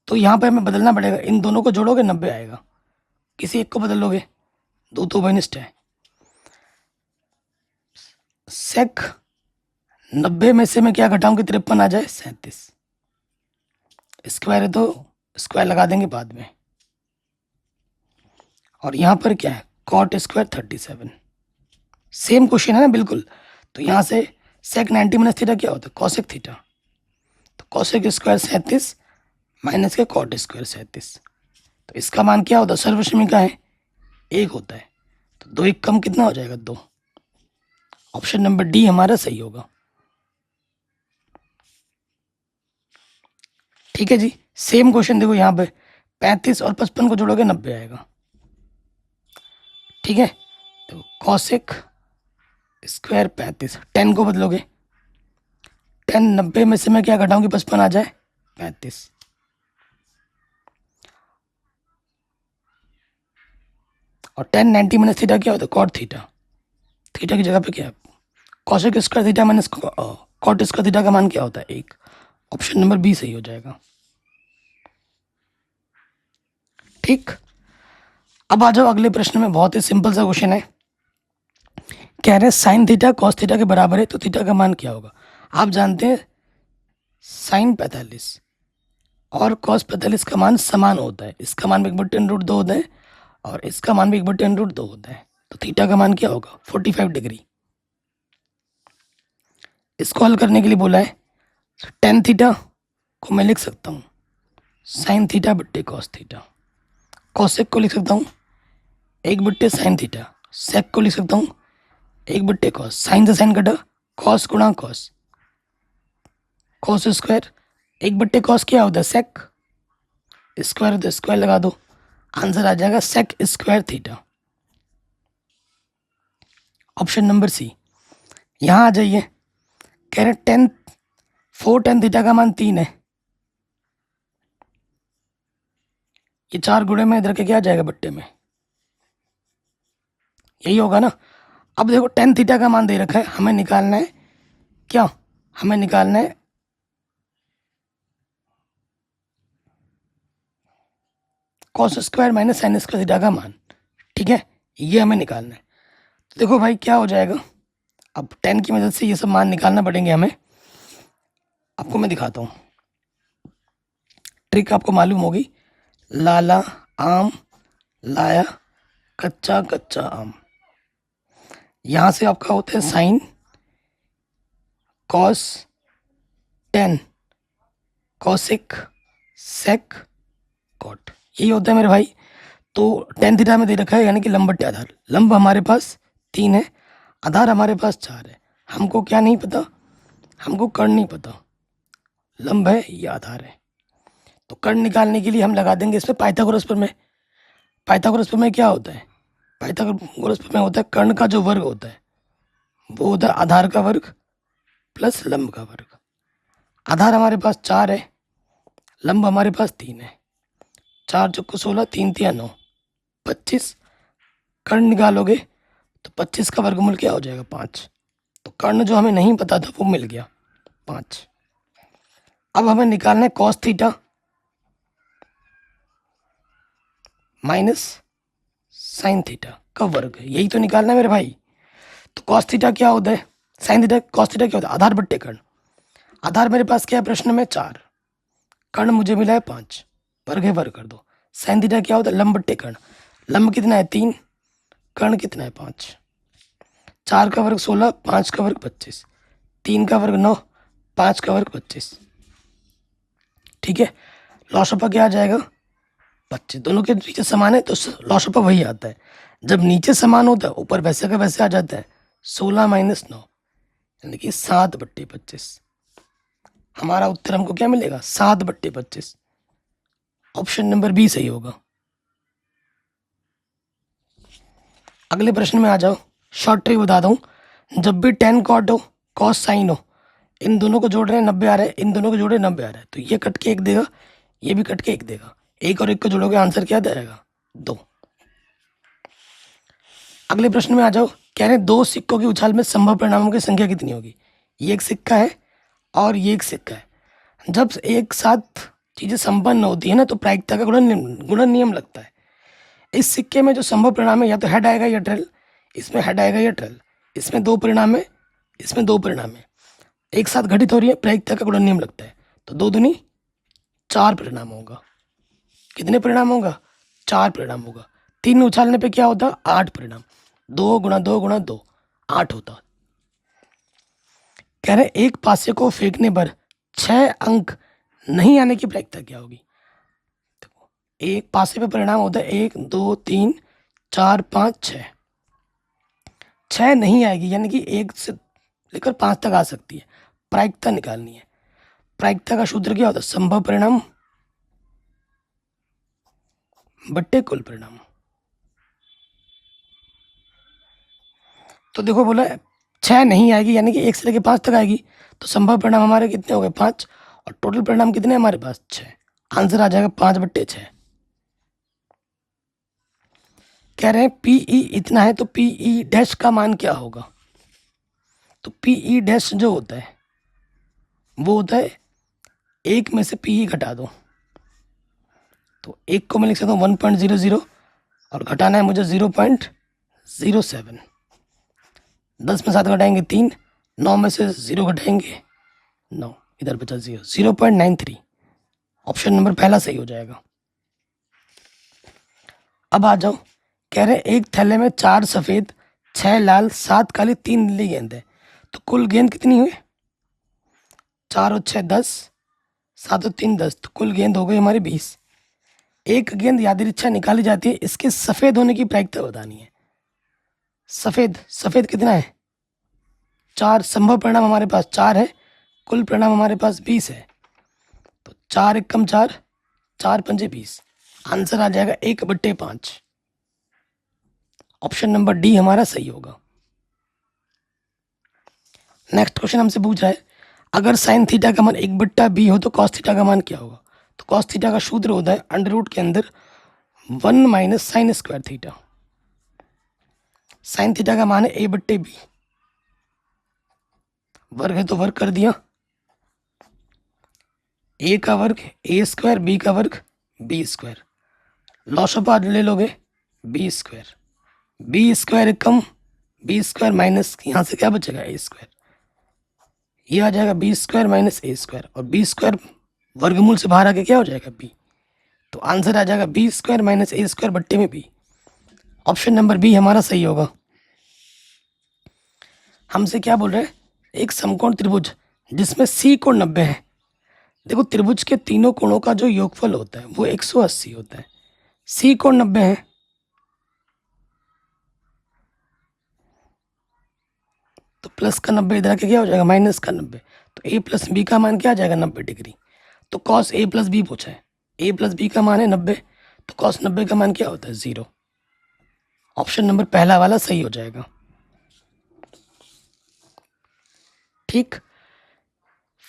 तो यहाँ पे हमें बदलना पड़ेगा, इन दोनों को जोड़ोगे 90 आएगा, किसी एक को बदल लोगे, दो तो उभयनिष्ठ है। सेक 90 में से मैं क्या घटाऊं कि 53 आ जाए 37, स्क्वायर है तो स्क्वायर लगा देंगे बाद में। और यहाँ पर क्या है, कॉट स्क्वायर 37, सेम क्वेश्चन है ना बिल्कुल। तो यहाँ से सेक 90 माइनस थीटा क्या होता है, कॉसेक थीटा, तो कॉसेक स्क्वायर 37 माइनस के कॉट स्क्वायर 37, तो इसका मान क्या होता है, सर्वसमीका है 1 होता है, तो 2 1 कम कितना हो जाएगा 2। ऑप्शन नंबर डी हमारा सही होगा, ठीक है जी। सेम क्वेश्चन देखो यहाँ पे 35 और 55 को जोड़ोगे 90 आएगा, ठीक है। तो कॉसेक स्क्वायर 35, 10 को बदलोगे, 10 90 में से मैं क्या घटाऊंगी 55 आ जाए 35, और 10 90 माइनस थीटा क्या होता है, कॉट थीटा, थीटा की जगह पे क्या है cosec square theta minus cot square theta का मान क्या होता है 1। ऑप्शन नंबर बी सही हो जाएगा, ठीक। अब आ जाओ अगले प्रश्न में, बहुत ही सिंपल सा क्वेश्चन है। कह रहे हैं साइन थीटा कॉस थीटा के बराबर है तो थीटा का मान क्या होगा। आप जानते हैं साइन 45 और कॉस 45 का मान समान होता है, इसका मान भी 1/√2 होता है और इसका मान भी 1/√2 होता है, तो थीटा का मान क्या होगा 45 डिग्री। इसको हल करने के लिए बोला है, टेन थीटा को मैं लिख सकता हूँ साइन थीटा बट्टे कॉस थीटा, कॉसेक को लिख सकता हूँ 1/sin थीटा, सेक को लिख सकता हूँ 1/cos, कॉस, साइन से साइन कटा, कॉस गुणा कॉस, कॉस स्क्वायर 1/cos क्या होता है सेक स्क्वायर, तो स्क्वायर लगा दो, आंसर आ जाएगा sec square theta. Option number C. यहाँ आ जाइए, कह रहे 10 4 tan थीटा का मान 3 है। ये 4 गुणे में इधर के क्या आ जाएगा बट्टे में, यही होगा ना। अब देखो tan थीटा का मान दे रखा है, हमें निकालना है क्या, हमें निकालना है cos square minus sin square theta का मान, ठीक है, ये हमें निकालना है। तो देखो भाई क्या हो जाएगा, अब tan की मदद से ये सब मान निकालना पड़ेंगे हमें। आपको मैं दिखाता हूँ, ट्रिक आपको मालूम होगी। लाला आम लाया कच्चा कच्चा आम, यहाँ से आपका होता है sine cos tan cosec sec cot, यही होता है मेरे भाई। तो टेन थीटा में दे रखा है यानी कि लंब बट्टे आधार, लंब हमारे पास 3 है, आधार हमारे पास 4 है। हमको क्या नहीं पता, हमको कर्ण नहीं पता, लंब है या आधार है। तो कर्ण निकालने के लिए हम लगा देंगे इसमें पाइथागोरस प्रमेय। पाइथागोरस प्रमेय क्या होता है, पाइथागोरस प्रमेय होता है कर्ण का जो वर्ग होता है वो होता है आधार का वर्ग प्लस लंब का वर्ग। आधार हमारे पास 4 है, लंब हमारे पास 3 है, 4 चौको 16, 3 तिया 9, 25। कर्ण निकालोगे तो 25 का वर्गमूल क्या हो जाएगा 5। तो कर्ण जो हमें नहीं पता था वो मिल गया 5। अब हमें निकालना है cos theta minus sine theta का वर्ग, यही तो निकालना है मेरे भाई। तो कॉस थीटा क्या होता है, साइन थीटा कॉस थीटा क्या होता है, आधार बट्टे कर्ण। आधार मेरे पास क्या है प्रश्न में 4, कर्ण मुझे मिला है 5, वर्ग है वर्ग कर दो। साइन थीटा क्या होता है, लंब बट्टे कर्ण, लंब कितना है 3, कर्ण कितना है 5। 4 का वर्ग 16, 5 का वर्ग 25, 3 का वर्ग 9, 5 का वर्ग 25, ठीक है। लॉसपा क्या आ जाएगा 25, दोनों के नीचे समान है तो लॉसपा वही आता है। जब नीचे समान होता है ऊपर वैसे का वैसे आ जाता है। 16 माइनस 9 यानी कि 7/25, हमारा उत्तर हमको क्या मिलेगा 7/25। ऑप्शन नंबर बी सही होगा। अगले प्रश्न में आ जाओ, शॉर्ट ट्रिक बता दूं, जब भी टेन कॉट हो कॉस साइन हो, इन दोनों को जोड़ रहे हैं 90 आ रहा है, इन दोनों को जोड़े 90 आ रहा है, तो ये कट के 1 देगा, ये भी कट के 1 देगा, 1 और 1 को जोड़ोगे आंसर क्या जाएगा 2। अगले प्रश्न में आ जाओ, कह रहे हैं 2 सिक्कों की उछाल में संभव परिणामों की संख्या कितनी होगी। ये एक सिक्का है और ये एक सिक्का है, जब एक साथ चीजें संपन्न होती है ना तो प्रायिकता का गुणन नियम लगता है। इस सिक्के में जो संभव परिणाम है या तो हेड आएगा या टेल, इसमें हेड आएगा या टेल, इसमें 2 परिणाम है, इसमें 2 परिणाम है, एक साथ घटित हो रही है, प्रायिकता का गुणन नियम लगता है, तो 2 दूनी 4 परिणाम होगा। कितने परिणाम होगा 4 परिणाम होगा। 3 उछालने पे क्या होता 8 परिणाम, 2 गुणा 2 गुणा 2 8 होता। कह रहे एक पासे को फेंकने पर 6 अंक नहीं आने की प्रायिकता क्या होगी। एक पासे पे परिणाम होता है 1 2 3 4 5 6, 6 नहीं आएगी यानी कि 1 से लेकर 5 तक आ सकती है, प्रायिकता निकालनी है। प्रायिकता का सूत्र क्या होता है, संभव परिणाम बट्टे कुल परिणाम। तो देखो बोला 6 नहीं आएगी यानी कि 1 से लेकर 5 तक आएगी, तो संभव परिणाम हमारे कितने हो गए 5, और टोटल परिणाम कितने हमारे पास 6, आंसर आ जाएगा 5/6। कह रहे हैं पीई इतना है तो पीई डैश का मान क्या होगा। तो पीई डैश जो होता है वो होता है 1 में से पीई घटा दो, तो 1 को मैं लिख सकता हूँ 1.00 और घटाना है मुझे 0.07। 10 में 7 घटाएंगे 3, 9 में से 0 घटाएंगे 9, इधर बचा 0.93। ऑप्शन नंबर पहला सही हो जाएगा। अब आ जाओ, कह रहे एक थैले में 4 सफेद 6 लाल 7 काली 3 नीली गेंद है, तो कुल गेंद कितनी हुई 4 और 6 10, 7 और 3 10, तो कुल गेंद हो गई हमारी 20। एक गेंद यादृच्छा निकाली जाती है, इसके सफेद होने की प्रायिकता बतानी है। सफेद सफेद कितना है 4, संभव परिणाम हमारे पास 4 है, कुल परिणाम हमारे पास 20 है, तो 4 एकम 4, 4 पंजे 20, आंसर आ जाएगा 1/5। ऑप्शन नंबर डी हमारा सही होगा। नेक्स्ट क्वेश्चन हमसे पूछ रहा है, अगर साइन थीटा का मान 1/b हो तो कॉस थीटा का मान क्या होगा? तो कॉस थीटा का सूत्र होता है अंडर रूट के अंदर 1 minus sine square theta. Sine theta का मान है a/b, वर्ग है तो वर्ग कर दिया, a का वर्ग a स्क्वायर, b का वर्ग b स्क्वायर, लॉस ऑफ आर ले लोगे b स्क्वायर, b स्क्वायर कम b स्क्वायर माइनस यहाँ से क्या बचेगा a स्क्वायर, ये आ जाएगा b square minus a square, और b स्क्वायर वर्गमूल से बाहर आके क्या हो जाएगा b, तो आंसर आ जाएगा b square minus a square बट्टे में b। ऑप्शन नंबर बी हमारा सही होगा। हमसे क्या बोल रहे हैं? एक समकोण त्रिभुज जिसमें सी कोण 90 है। देखो त्रिभुज के तीनों कोणों का जो योगफल होता है वो 180 होता है। सी कोण 90 है, तो प्लस का 90 इधर आके क्या हो जाएगा माइनस का 90, तो ए प्लस बी का मान क्या आ जाएगा 90 डिग्री। तो कॉस ए प्लस बी पूछा है, ए प्लस बी का मान है 90, तो कॉस 90 का मान क्या होता है 0। ऑप्शन नंबर पहला वाला सही हो जाएगा। ठीक,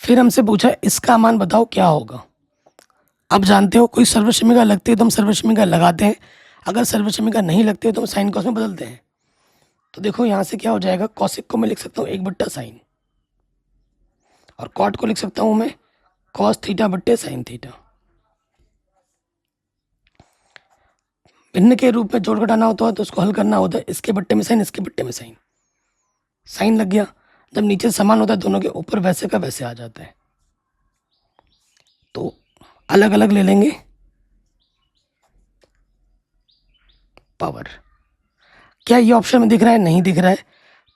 फिर हमसे पूछा इसका मान बताओ क्या होगा। अब जानते हो कोई सर्वसमीका लगती है तो हम सर्वसमीका लगाते हैं, अगर सर्वसमीका नहीं लगती है तो हम साइन कॉस में बदलते हैं। तो देखो यहाँ से क्या हो जाएगा, कॉसिक को मैं लिख सकता हूँ 1/sin, और कॉट को लिख सकता हूँ मैं कॉस थीटा बट्टे साइन थीटा। भिन्न के रूप में जोड़ घटाना होता है तो उसको हल करना होता है इसके बट्टे में साइन, इसके बट्टे में साइन, साइन लग गया। जब नीचे समान होता है दोनों के ऊपर वैसे का वैसे आ जाता है, तो अलग अलग ले लेंगे पावर। क्या ये ऑप्शन में दिख रहा है? नहीं दिख रहा है,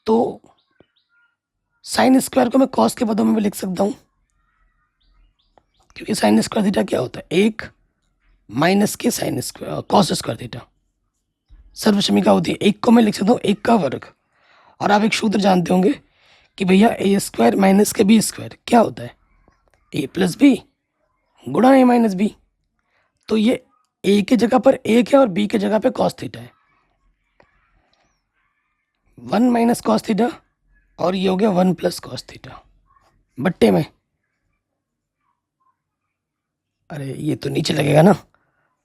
तो साइन स्क्वायर को मैं कॉस के पदों में भी लिख सकता हूँ, क्योंकि साइन स्क्वायर थीटा क्या होता है 1 माइनस के sine square cos square theta, सर्वसमीका होती है। 1 को मैं लिख सकता हूँ 1 का वर्ग, और आप एक सूत्र जानते होंगे कि भैया ए स्क्वायर माइनस के बी स्क्वायर क्या होता है ए प्लस बी गुणा ए माइनस बी। तो ये ए की जगह पर 1 है और बी की जगह पे कॉस थीटा है, 1 माइनस कॉस थीटा, और ये हो गया 1 प्लस कॉस थीटा बट्टे में, अरे ये तो नीचे लगेगा ना,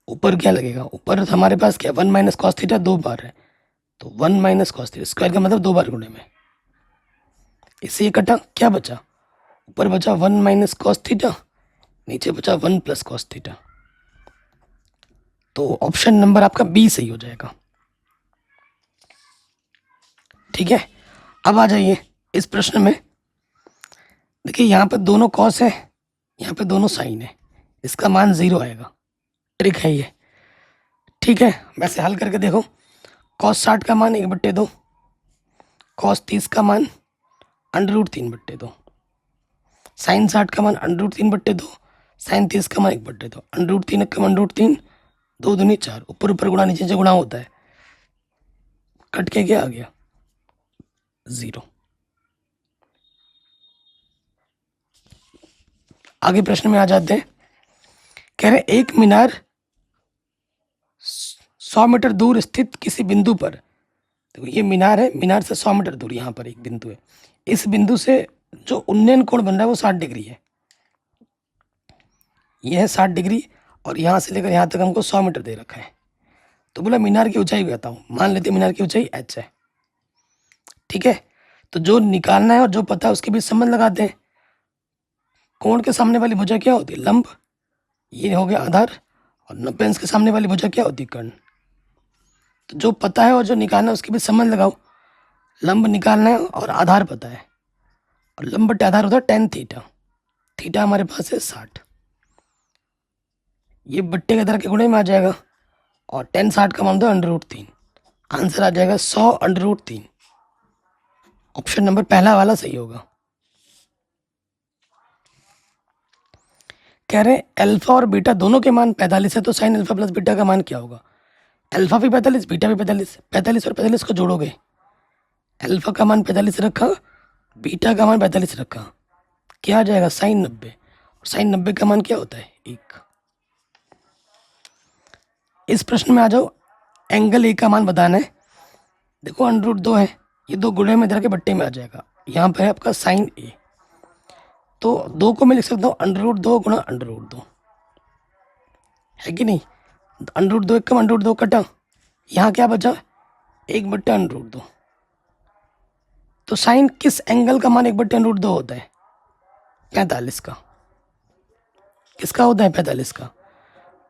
ऊपर क्या लगेगा, ऊपर हमारे पास क्या 1 माइनस कॉस थीटा 2 बार है, तो 1 माइनस कॉस थीटा स्क्वायर का मतलब 2 बार गुणे में, इससे ये कटा क्या बचा, ऊपर बचा 1 माइनस कॉस थीटा, नीचे बचा 1 प्लस कॉस थीटा। तो ऑप्शन नंबर आपका बी सही हो जाएगा। ठीक है, अब आ जाइए इस प्रश्न में। देखिए यहाँ पे दोनों कॉस है, यहाँ पे दोनों साइन है, इसका मान 0 आएगा, ट्रिक है ये। ठीक है, वैसे हल करके देखो, कॉस 60 का मान 1/2, कॉस 30 का मान √3/2, साइन 60 का मान √3/2, साइन 30 का मान 1/2, √3 का मान √3, 2 दूनी 4, ऊपर ऊपर गुणा नीचे से गुणा होता है, कट के क्या आ गया 0। आगे प्रश्न में आ जाते हैं। कह रहे एक मीनार 100 मीटर दूर स्थित किसी बिंदु पर, देखो ये मीनार है, मीनार से 100 मीटर दूर यहाँ पर एक बिंदु है, इस बिंदु से जो उन्नयन कोण बन रहा है वो 60 डिग्री है, यह है 60 डिग्री, और यहाँ से लेकर यहाँ तक हमको 100 मीटर दे रखा है। तो बोला मीनार की ऊंचाई बताओ, मान लेते हैं मीनार की ऊंचाई h है। ठीक है, तो जो निकालना है और जो पता है उसके बीच संबंध लगाते हैं। कोण के सामने वाली भुजा क्या होती है लंब, ये हो गया आधार, और 90 अंश के सामने वाली भुजा क्या होती है कर्ण। तो जो पता है और जो निकालना है उसके बीच संबंध लगाओ, लंब निकालना है और आधार पता है, और लंब बटे आधार होता है tan थीटा, थीटा हमारे पास है 60, ये बट्टे के दर के गुणे में आ जाएगा, और tan 60 का मान होता है √3, आंसर आ जाएगा 100√3। ऑप्शन नंबर पहला वाला सही होगा। कह रहे हैं अल्फा और बीटा दोनों के मान 45 है, तो साइन अल्फा प्लस बीटा का मान क्या होगा। अल्फा भी 45, बीटा भी 45, 45 और 45 को जोड़ोगे, अल्फा का मान 45 रखा, बीटा का मान 45 रखा, क्या आ जाएगा साइन 90, और साइन 90 का मान क्या होता है 1। इस प्रश्न में आ जाओ, एंगल ए का मान बताना है। देखो √2 है, ये 2 गुणे में इधर के बट्टे में आ जाएगा, यहाँ पर है आपका साइन ए, तो 2 को मैं लिख सकता हूँ √2 गुणा √2, है कि नहीं। √2 एक कम √2 कटा, यहाँ क्या बचा 1/√2। तो साइन किस एंगल का मान 1/√2 होता है? 45 का। किसका होता है? 45 का।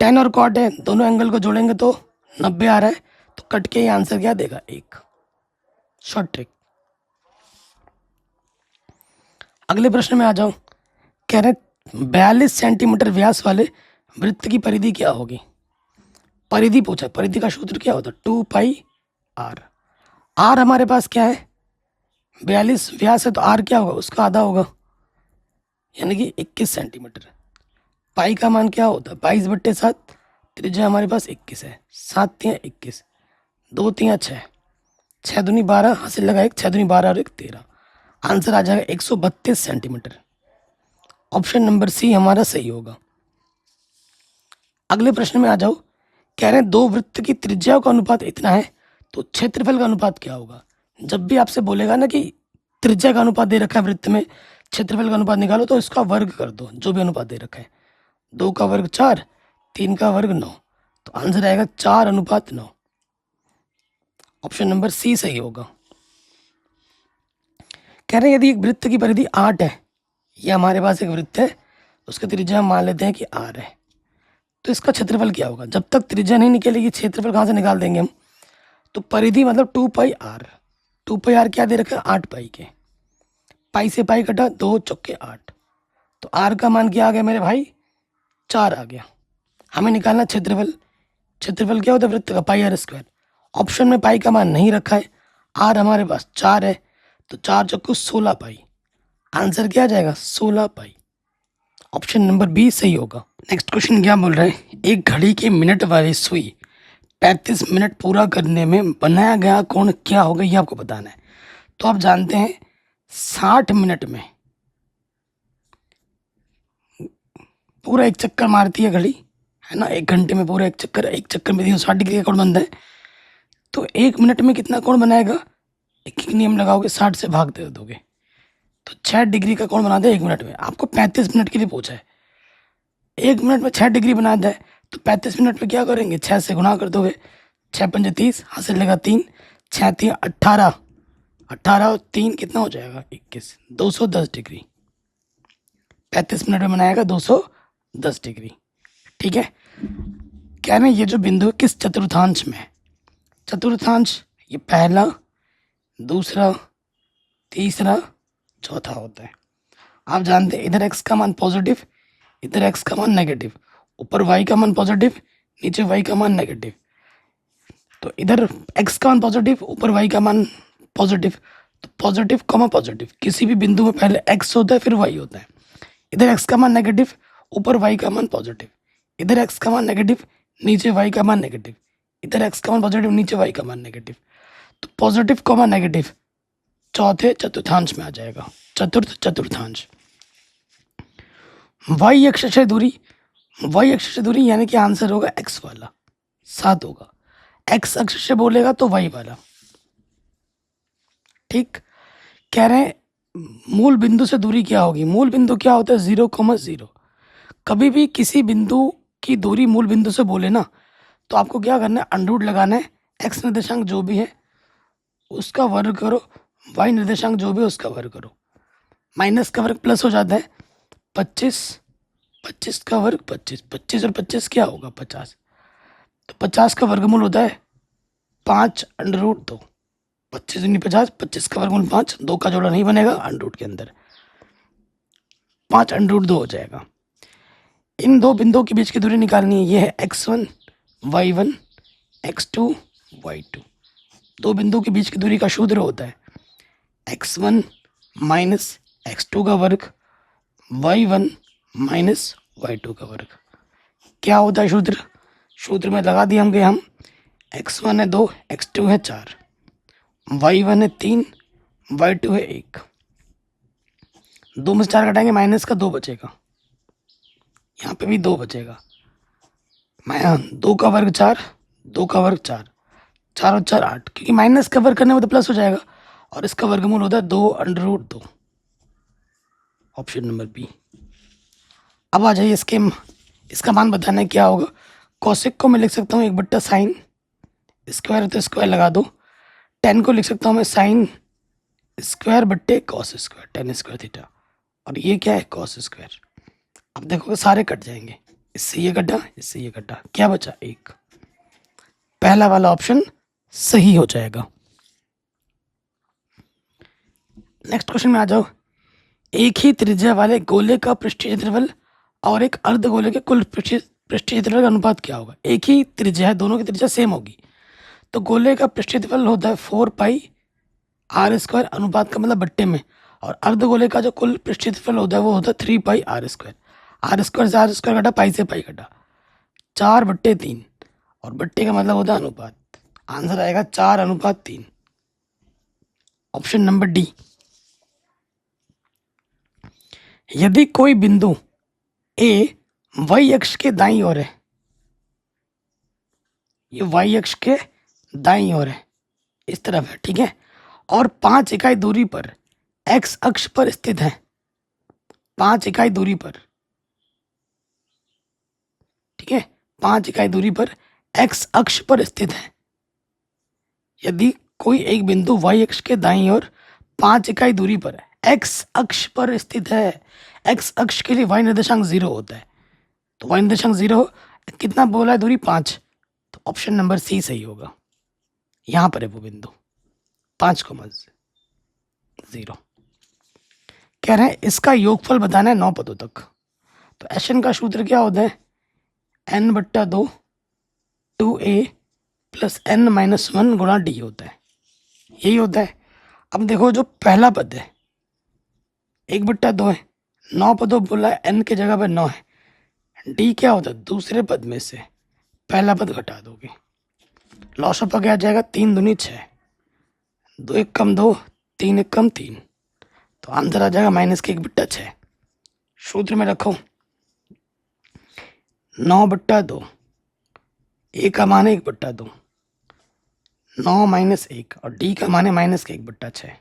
टेन और कॉट है, दोनों एंगल को जोड़ेंगे तो 90 आ रहा है, तो कट के ये आंसर क्या देगा? 1। Short trick. अगले प्रश्न में आ जाओ। कह रहे 42 सेंटीमीटर व्यास वाले वृत्त की परिधि क्या होगी? परिधि पूछा, परिधि का सूत्र क्या होता है? 2πr। आर हमारे पास क्या है? 42 व्यास है, तो आर क्या होगा? उसका आधा होगा, यानी कि 21 सेंटीमीटर। पाई का मान क्या होता है? 22/7। त्रिज्या हमारे पास 21 है। 7 तियाँ 21, 2 तियाँ 6, 6 दूनी 12, हासिल लगा 1, 6 दूनी 12 और 1 13। आंसर आ जाएगा 132 सेंटीमीटर। ऑप्शन नंबर सी हमारा सही होगा। अगले प्रश्न में आ जाओ। कह रहे हैं 2 वृत्त की त्रिज्या का अनुपात इतना है, तो क्षेत्रफल का अनुपात क्या होगा? जब भी आपसे बोलेगा ना कि त्रिज्या का अनुपात दे रखा है वृत्त में, क्षेत्रफल का अनुपात निकालो, तो इसका वर्ग कर दो, जो भी अनुपात दे रखा है। 2 का वर्ग 4, 3 का वर्ग 9, तो आंसर आएगा 4:9। ऑप्शन नंबर सी सही होगा। कह रहे हैं यदि एक वृत्त की परिधि 8 है, ये हमारे पास एक वृत्त है, उसकी त्रिज्या हम मान लेते हैं कि r है, तो इसका क्षेत्रफल क्या होगा? जब तक त्रिज्या नहीं निकलेगी, क्षेत्रफल कहाँ से निकाल देंगे हम? तो परिधि मतलब 2πr। 2πr क्या दे रखा है? 8 पाई के। पाई से पाई कटा, 2 चौके 8, तो r का मान क्या आ गया मेरे भाई? 4 आ गया। हमें निकालना क्षेत्रफल। क्षेत्रफल क्या होता है वृत्त का? πr²। ऑप्शन में पाई का मान नहीं रखा है, r हमारे पास 4 है, तो 4 चौको 16 पाई। आंसर क्या आ जाएगा? 16 पाई। ऑप्शन नंबर बी सही होगा। नेक्स्ट क्वेश्चन क्या बोल रहे हैं? एक घड़ी की मिनट वाली सुई 35 मिनट पूरा करने में बनाया गया कोण क्या होगा, ये आपको बताना है। तो आप जानते हैं 60 मिनट में पूरा एक चक्कर मारती है घड़ी, है ना। 1 घंटे में पूरा एक चक्कर में 360 डिग्री का कोण बनता है। तो 1 मिनट में कितना कोण बनाएगा? एक नियम लगाओगे, 60 से भाग दे दोगे, तो 6 डिग्री का कोण बनाते हैं 1 मिनट में। आपको 35 मिनट के लिए पूछा है, 1 मिनट में 6 डिग्री बनाता है, तो 35 मिनट में क्या करेंगे? 6 से गुणा कर दोगे, 6 पंजे 30, हासिल लगा 3, 6 3 18, 18 और 3 कितना हो जाएगा? 21, 210 डिग्री। 35 मिनट में बनाएगा 210 डिग्री। ठीक है। क्या ना, ये जो बिंदु किस चतुर्थांश में है? चतुर्थांश ये पहला, दूसरा, तीसरा, चौथा होता है। आप जानते हैं इधर x का मान पॉजिटिव, इधर x का मान नेगेटिव, ऊपर y का मान पॉजिटिव, नीचे y का मान नेगेटिव। तो इधर x का मान पॉजिटिव, ऊपर y का मान पॉजिटिव, तो पॉजिटिव कॉमा पॉजिटिव, किसी भी बिंदु में पहले x होता है फिर y होता है। इधर x का मान नेगेटिव, ऊपर y का मान पॉजिटिव, इधर x का मान नेगेटिव, नीचे y का मान नेगेटिव, इधर x का मान पॉजिटिव, नीचे y का मान नेगेटिव। तो पॉजिटिव कॉमा नेगेटिव चौथे चतुर्थांश में आ जाएगा, चतुर्थ चतुर्थांश। y अक्ष से दूरी, y अक्ष से दूरी यानी कि आंसर होगा x वाला, 7 होगा। x अक्ष से बोलेगा तो y वाला। ठीक। कह रहे हैं मूल बिंदु से दूरी क्या होगी? मूल बिंदु क्या होता है? 0,0। कभी भी किसी बिंदु की दूरी मूल बिंदु से बोले ना, तो आपको क्या करना है? अंडर रूट लगाना है। x निर्देशांक जो भी है उसका वर्ग करो, y निर्देशांक जो भी है उसका वर्ग करो। माइनस का वर्ग प्लस हो जाता है, 25, 25 का वर्ग 25, 25 और 25 क्या होगा? 50। तो 50 का वर्गमूल होता है 5√2। 25 दूनी 50, 25 का वर्गमूल 5, 2 का जोड़ा नहीं बनेगा अंडर रूट के अंदर, 5√2 हो जाएगा। इन दो बिंदुओं के बीच की दूरी निकालनी है। ये है x1 y1 x2 y2। दो बिंदुओं के बीच की दूरी का सूत्र होता है x1 माइनस x2 का वर्ग, y1 माइनस y2 का वर्ग। क्या होता है सूत्र? सूत्र में लगा दिए होंगे हम। x1 है 2, x2 है 4, y1 है 3, y2 है 1। 2 में से 4 घटाएंगे, माइनस का 2 बचेगा, यहाँ पे भी 2 बचेगा। 2 का वर्ग 4, 2 का वर्ग 4, 4 और 4 8, क्योंकि माइनस का वर्ग करने में तो प्लस हो जाएगा, और इसका वर्गमूल होता है 2√2। Option number B. अब आ जाइए इसका मान बताना है क्या होगा। कॉसेक को मैं लिख सकता हूँ 1/sin स्क्वायर है तो स्क्वायर लगा दो। टेन को लिख सकता हूँ मैं साइन स्क्वायर बट्टे cos square, ten square theta. और ये क्या है, कॉस स्क्वायर। अब देखो सारे कट जाएंगे, इससे ये कटा, इससे ये कटा, क्या बचा, एक। पहला वाला ऑप्शन सही हो जाएगा। नेक्स्ट क्वेश्चन में आ जाओ। एक ही त्रिज्या वाले गोले का पृष्ठीय क्षेत्रफल और एक अर्धगोले के कुल पृष्ठीय क्षेत्रफल का अनुपात क्या होगा। एक ही त्रिज्या है, दोनों की त्रिज्या सेम होगी, तो गोले का पृष्ठीय क्षेत्रफल होता है 4πr² अनुपात का मतलब बट्टे में, और अर्धगोले का जो कुल पृष्ठीय क्षेत्रफल होता है वो होता है 3πr²। r² से r² कटा, पाई से पाई कटा, 4/3, और बट्टे का मतलब होता है अनुपात। आंसर आएगा 4:3, ऑप्शन नंबर डी। यदि कोई बिंदु ए y अक्ष के दाईं ओर है, ये y अक्ष के दाईं ओर है, इस तरफ है, ठीक है, और 5 इकाई दूरी पर x अक्ष पर स्थित है, 5 इकाई दूरी पर, ठीक है, 5 इकाई दूरी पर x अक्ष पर स्थित है। यदि कोई एक बिंदु y अक्ष के दाईं ओर 5 इकाई दूरी पर x अक्ष पर स्थित है, x अक्ष के लिए y निर्देशांक 0 होता है, तो y निर्देशांक 0 कितना बोला है, दूरी 5, तो ऑप्शन नंबर सी सही होगा। यहां पर है वो बिंदु 5,0। कह रहे हैं इसका योगफल बताना है 9 पदों तक। तो एशन का सूत्र क्या होता है, n/2 2a + n-1 गुणा d होता है, यही होता है। अब देखो जो पहला पद है 1/2 है, 9 पदों बोला है, n के जगह पर 9 है, d क्या होता है, दूसरे पद में से पहला पद घटा दोगे, लॉसअप क्या आ जाएगा, 3 दूनी 6, 2 1 कम 2, 3 1 कम 3, तो आंसर आ जाएगा -1/6। सूत्र में रखो 9/2, ए का मान है 1/2, 9 - 1, और डी का मान है -1/6,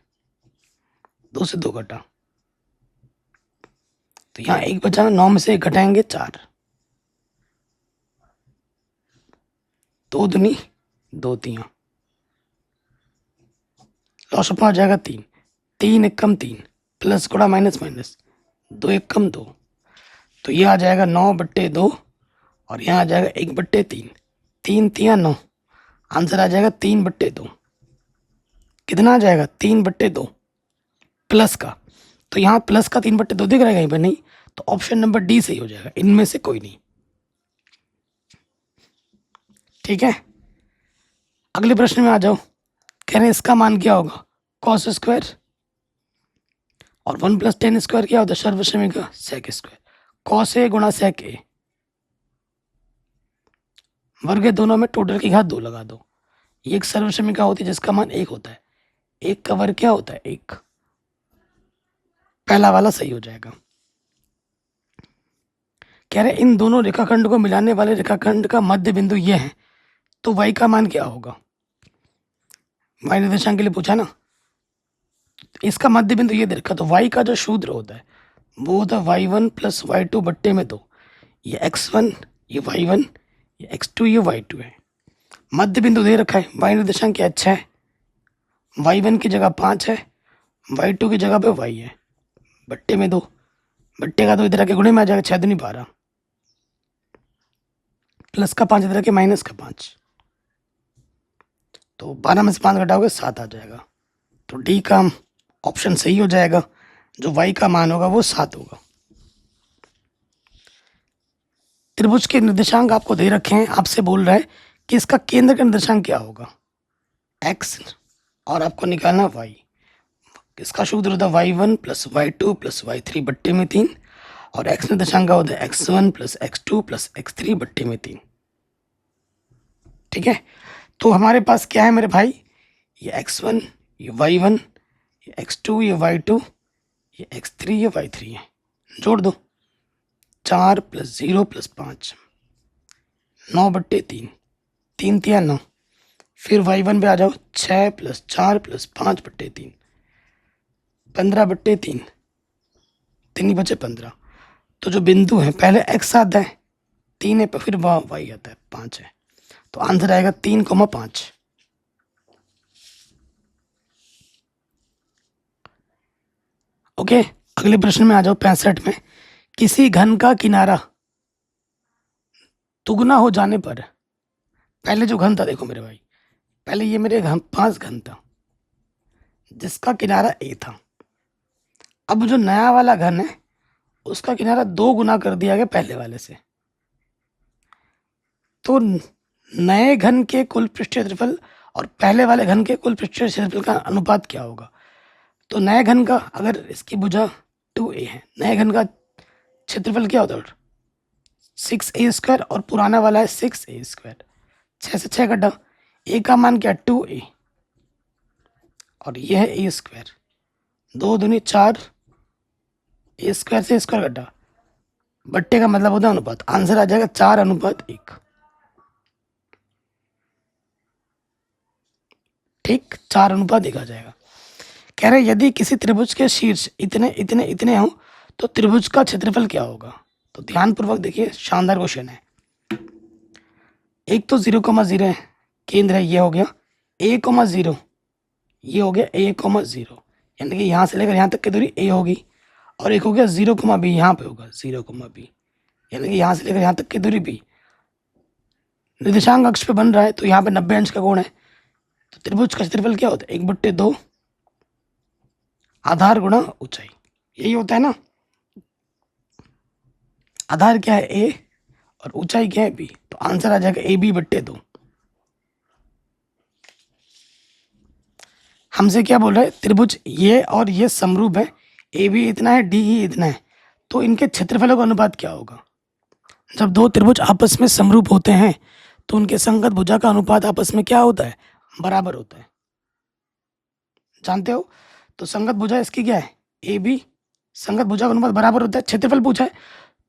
2 से 2 घटा, तो यहाँ 1 बचा, 9 में से 1 घटाएंगे 4, 2 दूनी 2 तियां, लॉसअप आ जाएगा 3, 3 1 कम 3, प्लस गुणा माइनस माइनस, 2 1 कम 2, तो ये आ जाएगा 9/2, और यहाँ आ जाएगा 1/3, 3 तियां 9, आंसर आ जाएगा 3/2। कितना आ जाएगा, 3/2 प्लस का, तो यहाँ प्लस का 3/2 दिख रहा है कहीं पर, नहीं, तो ऑप्शन नंबर डी सही हो जाएगा, इनमें से कोई नहीं। ठीक है, अगले प्रश्न में आ जाओ। कह रहे हैं इसका मान क्या होगा, कॉस स्क्वायर, और 1 + tan² क्या होता है, सर्वसमीका सेक स्क्वायर, कॉस ए गुणा सेक ए, वर्ग दोनों में टोटल की घात 2 लगा दो। ये एक सर्वसमीका होती है जिसका मान 1 होता है, 1 का वर्ग क्या होता है, 1, पहला वाला सही हो जाएगा। कह रहे इन दोनों रेखाखंड को मिलाने वाले रेखाखंड का मध्य बिंदु ये है, तो y का मान क्या होगा, y निर्देशांक के लिए पूछा ना, इसका मध्य बिंदु ये दे रखा, तो y का जो सूत्र होता है वो होता है y1 + y2 बट्टे में 2, ये x1, ये y1, ये x2, ये y2 है। मध्य बिंदु दे रखा है, y निर्देशांक क्या, अच्छा है, y1 की जगह 5 है, y2 की जगह पे y है, बट्टे में 2, बट्टे का 2 इधर आके गुणे में आ जाएगा, 6 दूनी 12, प्लस का 5 इधर आके माइनस का 5, तो 12 में से 5 घटाओगे 7 आ जाएगा, तो डी का ऑप्शन सही हो जाएगा, जो y का मान होगा वो 7 होगा। त्रिभुज के निर्देशांक आपको दे रखे हैं, आपसे बोल रहा है कि इसका केंद्र का निर्देशांक क्या होगा, x, और आपको निकालना y। इसका सूत्र होता है y1 + y2 + y3 बट्टे में 3, और x निर्देशांक का होता है x1 + x2 + x3 बट्टे में 3। ठीक है, तो हमारे पास क्या है मेरे भाई, ये x1, ये y1, ये x2, ये y2, ये x3, ये y3 है, जोड़ दो, 4 + 0 + 5, 9/3, 3 तिया 9, फिर y1 पे आ जाओ, 6 + 4 + 5/3, 15/3, 3 ही बचे 15। तो जो बिंदु है पहले x आता है 3 है, फिर y आता है 5 है, तो आंसर आएगा 3,5। ओके, अगले प्रश्न में आ जाओ 65 में। किसी घन का किनारा दुगुना हो जाने पर, पहले जो घन था देखो मेरे भाई, पहले ये मेरे घन 5 घन था जिसका किनारा a था। अब जो नया वाला घन है उसका किनारा 2 गुना कर दिया गया पहले वाले से। तो नए घन के कुल पृष्ठीय क्षेत्रफल और पहले वाले घन के कुल पृष्ठीय क्षेत्रफल का अनुपात क्या होगा? तो नए घन का, अगर इसकी भुजा 2a है, नए घन का क्षेत्रफल क्या होता है? 6a² और पुराना वाला है 6a²। 6 से 6 कटा, a का मान क्या? 2a और यह है a²। 2 दूनी 4, a² से स्क्वायर कटा, बट्टे का मतलब होता है अनुपात। आंसर आ जाएगा 4:1। ठीक, 4:1 आ जाएगा। कह रहे यदि किसी त्रिभुज के शीर्ष इतने इतने इतने हो तो त्रिभुज का क्षेत्रफल क्या होगा? तो ध्यानपूर्वक देखिए, शानदार क्वेश्चन है। एक तो 0,0 है, केंद्र है, ये हो गया a,0, ये हो गया a,0, यानी कि यहाँ से लेकर यहाँ तक की दूरी a होगी। और एक हो गया 0,b, यहाँ पे होगा 0,b, यानी कि यहाँ से लेकर यहाँ तक की दूरी b। निर्देशांक अक्ष पे बन रहा है तो यहाँ पे 90 अंश का कोण है। तो त्रिभुज का क्षेत्रफल क्या होता है? 1/2 आधार गुणा ऊंचाई, यही होता है ना। आधार क्या है? a और ऊंचाई क्या है? b। तो आंसर आ जाएगा ab/2। हमसे क्या बोल रहा है? त्रिभुज ये और ये समरूप है, ए बी इतना है, डी ई इतना है, तो इनके क्षेत्रफलों का अनुपात क्या होगा? जब दो त्रिभुज आपस में समरूप होते हैं तो उनके संगत भुजा का अनुपात आपस में क्या होता है? बराबर होता है, जानते हो। तो संगत भुजा इसकी क्या है? ए बी, संगत भुजा का अनुपात बराबर होता है। क्षेत्रफल पूछा है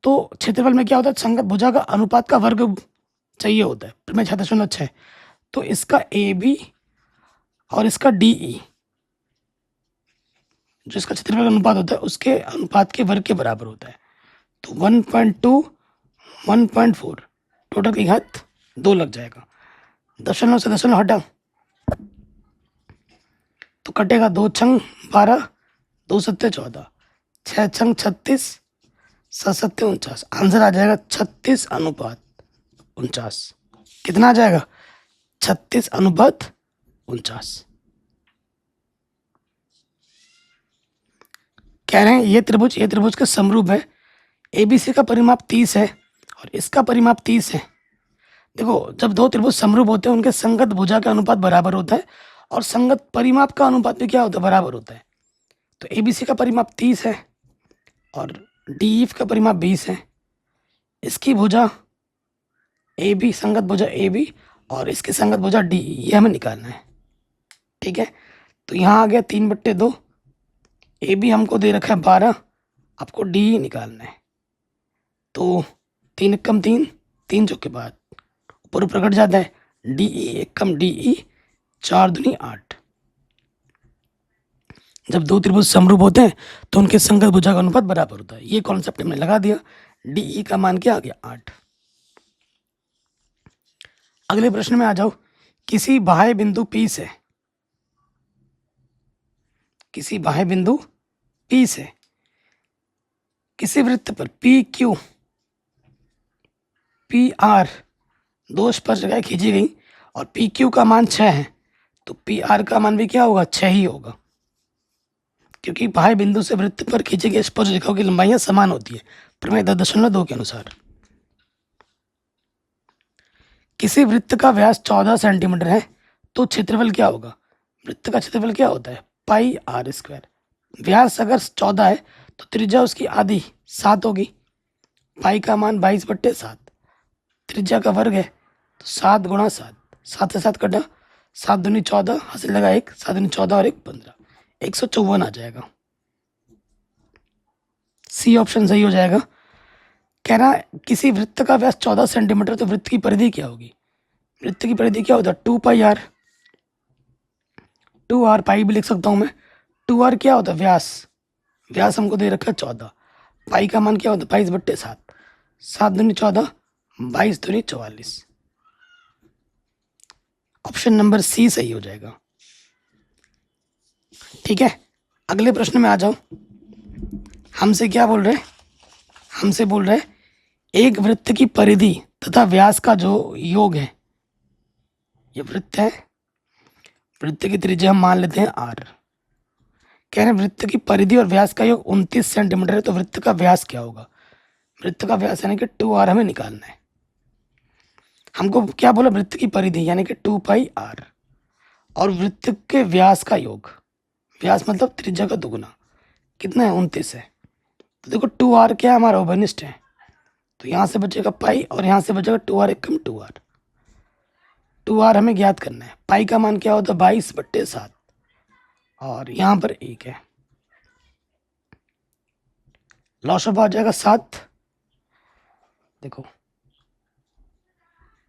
तो क्षेत्रफल में क्या होता है? संगत भुजा का अनुपात का वर्ग चाहिए होता है, प्रमेय 6.6। तो इसका ए बी और इसका डी ई, जो इसका क्षेत्रफल अनुपात होता है उसके अनुपात के वर्ग के बराबर होता है। तो 1.2 1.4 टोटल की घात 2 लग जाएगा। दशमलव से दशमलव हटा तो कटेगा 2 छंग 12, 2 सत्ते 14, 6 छंग 36, 7 सत्ते 49। आंसर आ जाएगा 36:49। कितना आ जाएगा? 36:49। कह रहे हैं ये त्रिभुज का समरूप है, एबीसी का परिमाप 30 है और इसका परिमाप 30 है। देखो, जब दो त्रिभुज समरूप होते हैं उनके संगत भुजा का अनुपात बराबर होता है और संगत परिमाप का अनुपात भी क्या होता है? बराबर होता है। तो एबीसी का परिमाप 30 है और डीईएफ का परिमाप 20 है। इसकी भुजा ए बी, संगत भुजा ए बी और इसकी संगत भुजा डी, ये हमें निकालना है। ठीक है, तो यहाँ आ गया 3/2। ए बी हमको दे रखा है 12, आपको डी निकालना है। तो 3 एकम 3, 3 चौके बाद ऊपर ऊपर कट जाता है, डी ई एकम डी ई, 4 दूनी 8। जब दो त्रिभुज समरूप होते हैं तो उनके संगत भुजा का अनुपात बराबर होता है। ये कॉन्सेप्ट हमने लगा दिया। डी ई का मान क्या आ गया? 8। अगले प्रश्न में आ जाओ। किसी बाह्य बिंदु P से, किसी बाह्य बिंदु P से किसी वृत्त पर पी क्यू पी आर दो स्पर्शरेखाएं खींची गई और पी क्यू का मान 6 है, तो पी आर का मान भी क्या होगा? 6 ही होगा, क्योंकि बाह्य बिंदु से वृत्त पर खींची गई स्पर्शरेखाओं की लंबाइयां समान होती है, प्रमेय 10.2 के अनुसार। किसी वृत्त का व्यास 14 सेंटीमीटर है तो क्षेत्रफल क्या होगा? वृत्त का क्षेत्रफल क्या होता है? πr²। व्यास अगर 14 है तो त्रिज्या उसकी आधी 7 होगी। पाई का मान 22/7, त्रिज्या का वर्ग है तो 7 × 7, 7 से 7 कटा, 7 दूनी 14, हासिल लगा 1, 7 दूनी 14 और 1 15, 154 आ जाएगा। सी ऑप्शन सही हो जाएगा। कह रहा है किसी वृत्त का व्यास 14 सेंटीमीटर, तो वृत्त की परिधि क्या होगी? वृत्त की परिधि क्या होता है? 2πr। 2r पाई भी लिख सकता हूँ मैं। 2r क्या होता है? व्यास। व्यास हमको दे रखा है 14 पाई का मान क्या होता है? 22/7। 7 दूनी 14, 22 दूनी 44। ऑप्शन नंबर सी सही हो जाएगा। ठीक है, अगले प्रश्न में आ जाओ। हमसे क्या बोल रहे? हमसे बोल रहे एक वृत्त की परिधि तथा व्यास का जो योग है, ये वृत्त है, वृत्त की त्रिज्या हम मान लेते हैं आर। कह रहे हैं वृत्त की परिधि और व्यास का योग 29 सेंटीमीटर है, तो वृत्त का व्यास क्या होगा? वृत्त का व्यास यानी कि 2r हमें निकालना है। हमको क्या बोला? वृत्त की परिधि यानी कि 2πr, और वृत्त के व्यास का योग, व्यास मतलब त्रिज्या का दुगुना, कितना है? 29 है। तो देखो 2r क्या है? हमारा ओबनिस्ट है, तो यहाँ से बचेगा पाई और यहाँ से बचेगा 2r, एक कम 2r। 2r हमें ज्ञात करना है। पाई का मान क्या होता है? 22/7, और यहाँ पर 1 है, लॉस ऑफ आ जाएगा 7। देखो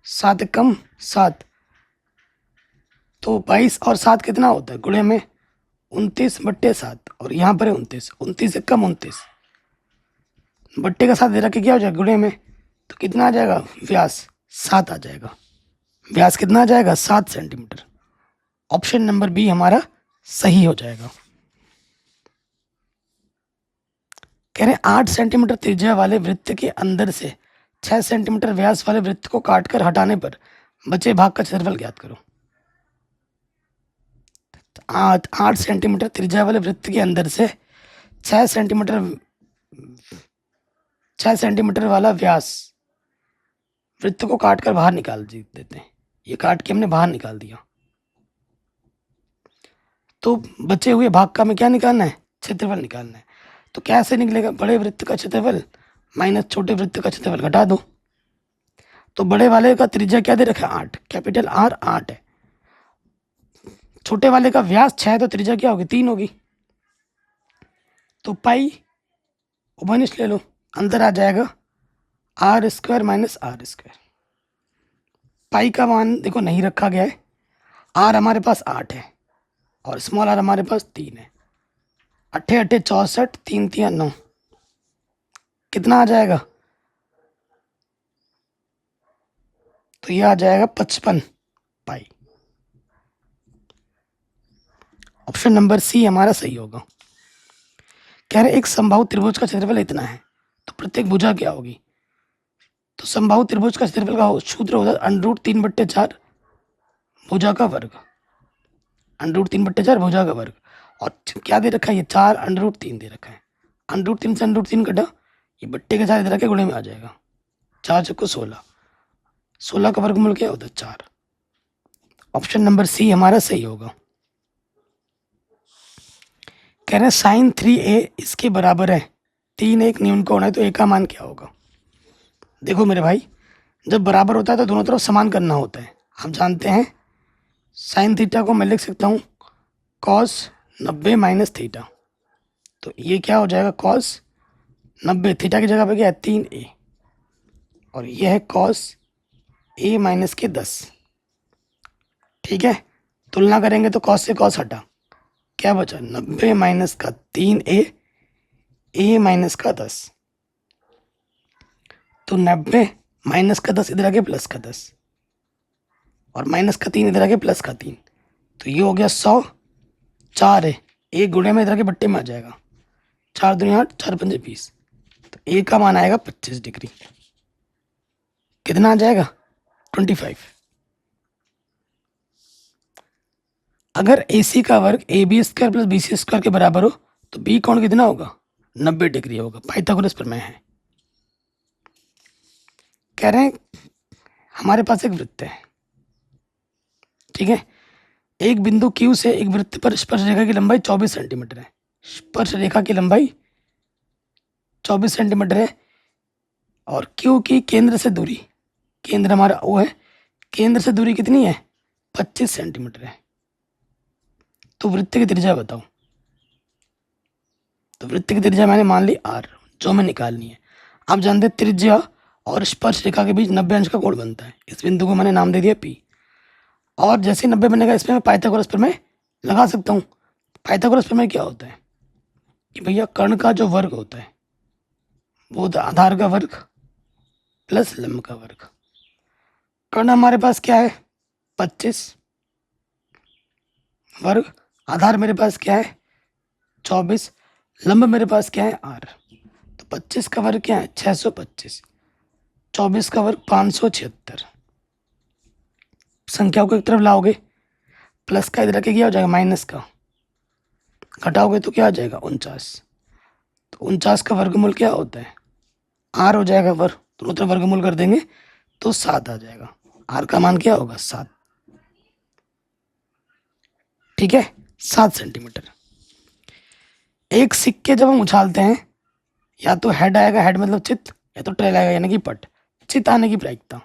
7 कम 7, तो 22 और 7 कितना होता है? गुणे में 29/7, और यहाँ पर है 29, 29 से कम 29, बट्टे का 7 दे रखे, क्या हो जाएगा? गुणे में, तो कितना आ जाएगा? व्यास 7 आ जाएगा। व्यास कितना आ जाएगा? 7 सेंटीमीटर। ऑप्शन नंबर बी हमारा सही हो जाएगा। कह रहे हैं 8 सेंटीमीटर त्रिज्या वाले वृत्त के अंदर से 6 सेंटीमीटर व्यास वाले वृत्त को काटकर हटाने पर बचे भाग का क्षेत्रफल ज्ञात करो। 8 सेंटीमीटर त्रिज्या वाले वृत्त के अंदर से 6 सेंटीमीटर वाला व्यास वृत्त को काटकर बाहर निकाल देते हैं। ये काट के हमने बाहर निकाल दिया, तो बचे हुए भाग का हमें क्या निकालना है? क्षेत्रफल निकालना है। तो कैसे निकलेगा? बड़े वृत्त का क्षेत्रफल माइनस छोटे वृत्त का क्षेत्रफल घटा दो। तो बड़े वाले का त्रिज्या क्या दे रखा है? 8, कैपिटल R 8 है। छोटे वाले का व्यास 6 है, तो त्रिज्या क्या होगी? 3 होगी। तो पाई ओबनिस्ट ले लो, अंदर आ जाएगा r² माइनस r²। पाई का मान देखो नहीं रखा गया है, r हमारे पास 8 है और स्मॉल r हमारे पास 3 है। 8 8 64, 3 3 9, कितना आ जाएगा? तो ये आ जाएगा 55 पाई। ऑप्शन नंबर सी हमारा सही होगा। कह रहे एक समबाहु त्रिभुज का क्षेत्रफल इतना है, तो प्रत्येक भुजा क्या होगी? तो समबाहु त्रिभुज का क्षेत्रफल का सूत्र होता है √3/4 भुजा का वर्ग, √3/4 भुजा का वर्ग। और क्या दे रखा है? ये 4 √3 दे रखा है। √3 से √3 कटा, ये बट्टे के साथ इधर के गुणे में आ जाएगा। 4 चक्को 16, 16 का वर्गमूल क्या होता है? 4। ऑप्शन नंबर सी हमारा सही होगा। कह रहे हैं sin 3a इसके बराबर है 3 एक न्यून कोण है, तो a का मान क्या होगा? देखो मेरे भाई, जब बराबर होता है तो दोनों तरफ समान करना होता है। आप जानते हैं sin थीटा को मैं लिख सकता हूँ cos 90 माइनस थीटा, तो ये क्या हो जाएगा? cos 90, थीटा की जगह पे क्या है? 3a, और ये है cos a माइनस के 10। ठीक है, तुलना करेंगे तो cos से cos हटा, क्या बचा? 90 माइनस का 3a, a माइनस का 10, तो 90 माइनस का 10 इधर आके प्लस का 10, और माइनस का 3 इधर आके प्लस का 3, तो ये हो गया 100। 4 है, एक गुणे में इधर आके बट्टे में आ जाएगा, 4 दूनी 8, 4 पंजे 20, तो a का मान आएगा 25 डिग्री। कितना आ जाएगा? 25। अगर AC का वर्ग AB² प्लस BC² के बराबर हो तो B कोण कितना होगा? 90 डिग्री होगा। पाइथागोरस प्रमेय है। कह रहे हैं हमारे पास एक वृत्त है, ठीक है, एक बिंदु Q से एक वृत्त पर स्पर्श रेखा की लंबाई 24 सेंटीमीटर है। स्पर्श रेखा की लंबाई 24 सेंटीमीटर है, और Q की केंद्र से दूरी, केंद्र हमारा O है, केंद्र से दूरी कितनी है? 25 सेंटीमीटर है। तो वृत्त की त्रिज्या बताओ। तो वृत्त की त्रिज्या मैंने मान ली R, जो हमें निकालनी है। आप जानते हैं त्रिज्या और स्पर्श रेखा के बीच 90 अंश का कोण बनता है। इस बिंदु को मैंने नाम दे दिया P, और जैसे 90 बनेगा इसमें मैं पाइथागोरस प्रमेय लगा सकता हूँ। पाइथागोरस प्रमेय क्या होता है कि भैया कर्ण का जो वर्ग होता है वो होता है आधार का वर्ग प्लस लंब का वर्ग। कर्ण हमारे पास क्या है 25 वर्ग, आधार मेरे पास क्या है 24, लंब मेरे पास क्या है r। तो 25 का वर्ग क्या है 625, 24 का वर्ग 576। संख्याओं को एक तरफ लाओगे, प्लस का इधर के क्या हो जाएगा माइनस का, घटाओगे तो क्या आ जाएगा 49। तो 49 का वर्गमूल क्या होता है r हो जाएगा वर्ग, दोनों तरफ वर्गमूल कर देंगे तो 7 आ जाएगा। r का मान क्या होगा 7, ठीक है 7 सेंटीमीटर। एक सिक्के जब हम उछालते हैं या तो हेड आएगा, हेड मतलब चित्त, या तो टेल आएगा यानी कि पट। चित्त आने की प्रायिकता,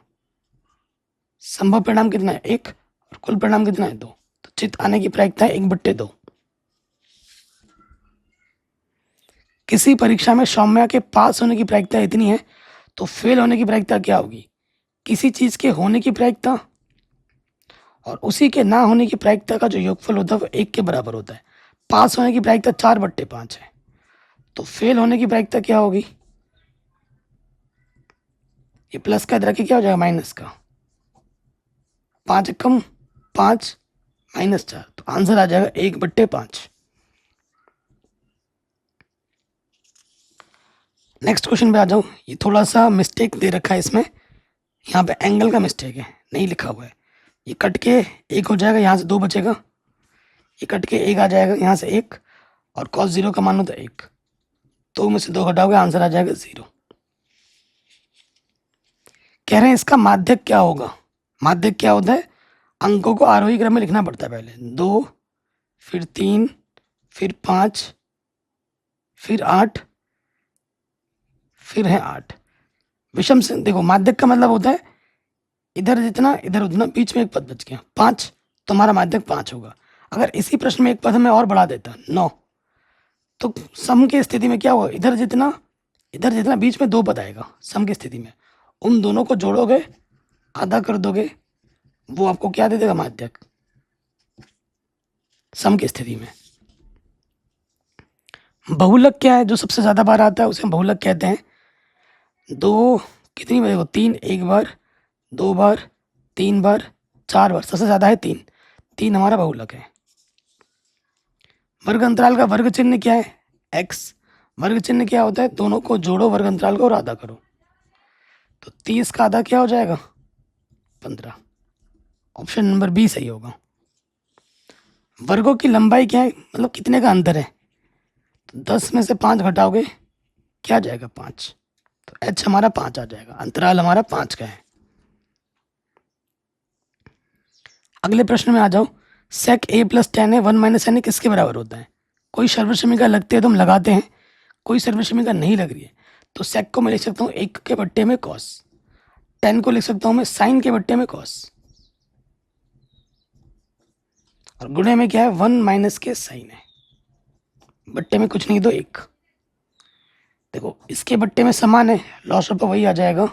संभव परिणाम कितना है 1 और कुल परिणाम कितना है 2, तो चित्त आने की प्रायिकता है 1/2। किसी परीक्षा में सौम्या के पास होने की प्रायिकता इतनी है तो फेल होने की प्रायिकता क्या होगी। किसी चीज के होने की प्रायिकता और उसी के ना होने की प्रायिकता का जो योगफल होता है वो 1 के बराबर होता है। पास होने की प्रायिकता 4/5 है, तो फेल होने की प्रायिकता क्या होगी, ये प्लस का इधर के क्या हो जाएगा माइनस का, 5 कम 5 -4, तो आंसर आ जाएगा 1/5। नेक्स्ट क्वेश्चन पे आ जाओ। ये थोड़ा सा मिस्टेक दे रखा है इसमें, यहाँ पे एंगल का मिस्टेक है, नहीं लिखा हुआ है। ये कट के 1 हो जाएगा, यहाँ से 2 बचेगा, ये कट के 1 आ जाएगा, यहाँ से 1, और cos 0 का मान होता है 1, 2 में से 2 घटाओगे आंसर आ जाएगा 0। कह रहे हैं इसका माध्यक क्या होगा। माध्यक क्या होता है, अंकों को आरोही क्रम में लिखना पड़ता है, पहले 2 फिर 3 फिर 5 फिर 8 फिर है 8। विषम से देखो, माध्यक का मतलब होता है इधर जितना इधर उतना, बीच में एक पद बच गया 5, तो हमारा माध्यक 5 होगा। अगर इसी प्रश्न में एक पद में और बढ़ा देता 9, तो सम की स्थिति में क्या होगा, इधर जितना बीच में 2 पद आएगा सम की स्थिति में, उन दोनों को जोड़ोगे आधा कर दोगे, वो आपको क्या दे देगा माध्यक सम की स्थिति में। बहुलक क्या है, जो सबसे ज्यादा बार आता है उसे हम बहुलक कहते हैं। 2 कितनी बार देखो, 3 1 बार, 2 बार, 3 बार, 4 बार, सबसे ज्यादा है 3, 3 हमारा बहुलक है। वर्ग अंतराल का वर्ग चिन्ह क्या है x। वर्ग चिन्ह क्या होता है, दोनों को जोड़ो वर्ग अंतराल को और आधा करो, तो 30 का आधा क्या हो जाएगा 15। ऑप्शन नंबर बी सही होगा। वर्गों की लंबाई क्या है, मतलब कितने का अंतर है, तो 10 में से 5 घटाओगे क्या आ जाएगा 5, तो h हमारा 5 आ जाएगा, अंतराल हमारा 5 का है। अगले प्रश्न में आ जाओ। sec a + tan a 1 - n a किसके बराबर होता है। कोई सर्वसमीका लगती है तो हम लगाते हैं, कोई सर्वसमीका नहीं लग रही है तो sec को मैं लिख सकता हूँ 1 के बट्टे में cos, tan को लिख सकता हूँ मैं sin के बट्टे में cos, और गुणे में क्या है 1 - के sin है, बट्टे में कुछ नहीं तो 1। देखो इसके बट्टे में समान है, लॉस ऑफ वही आ जाएगा,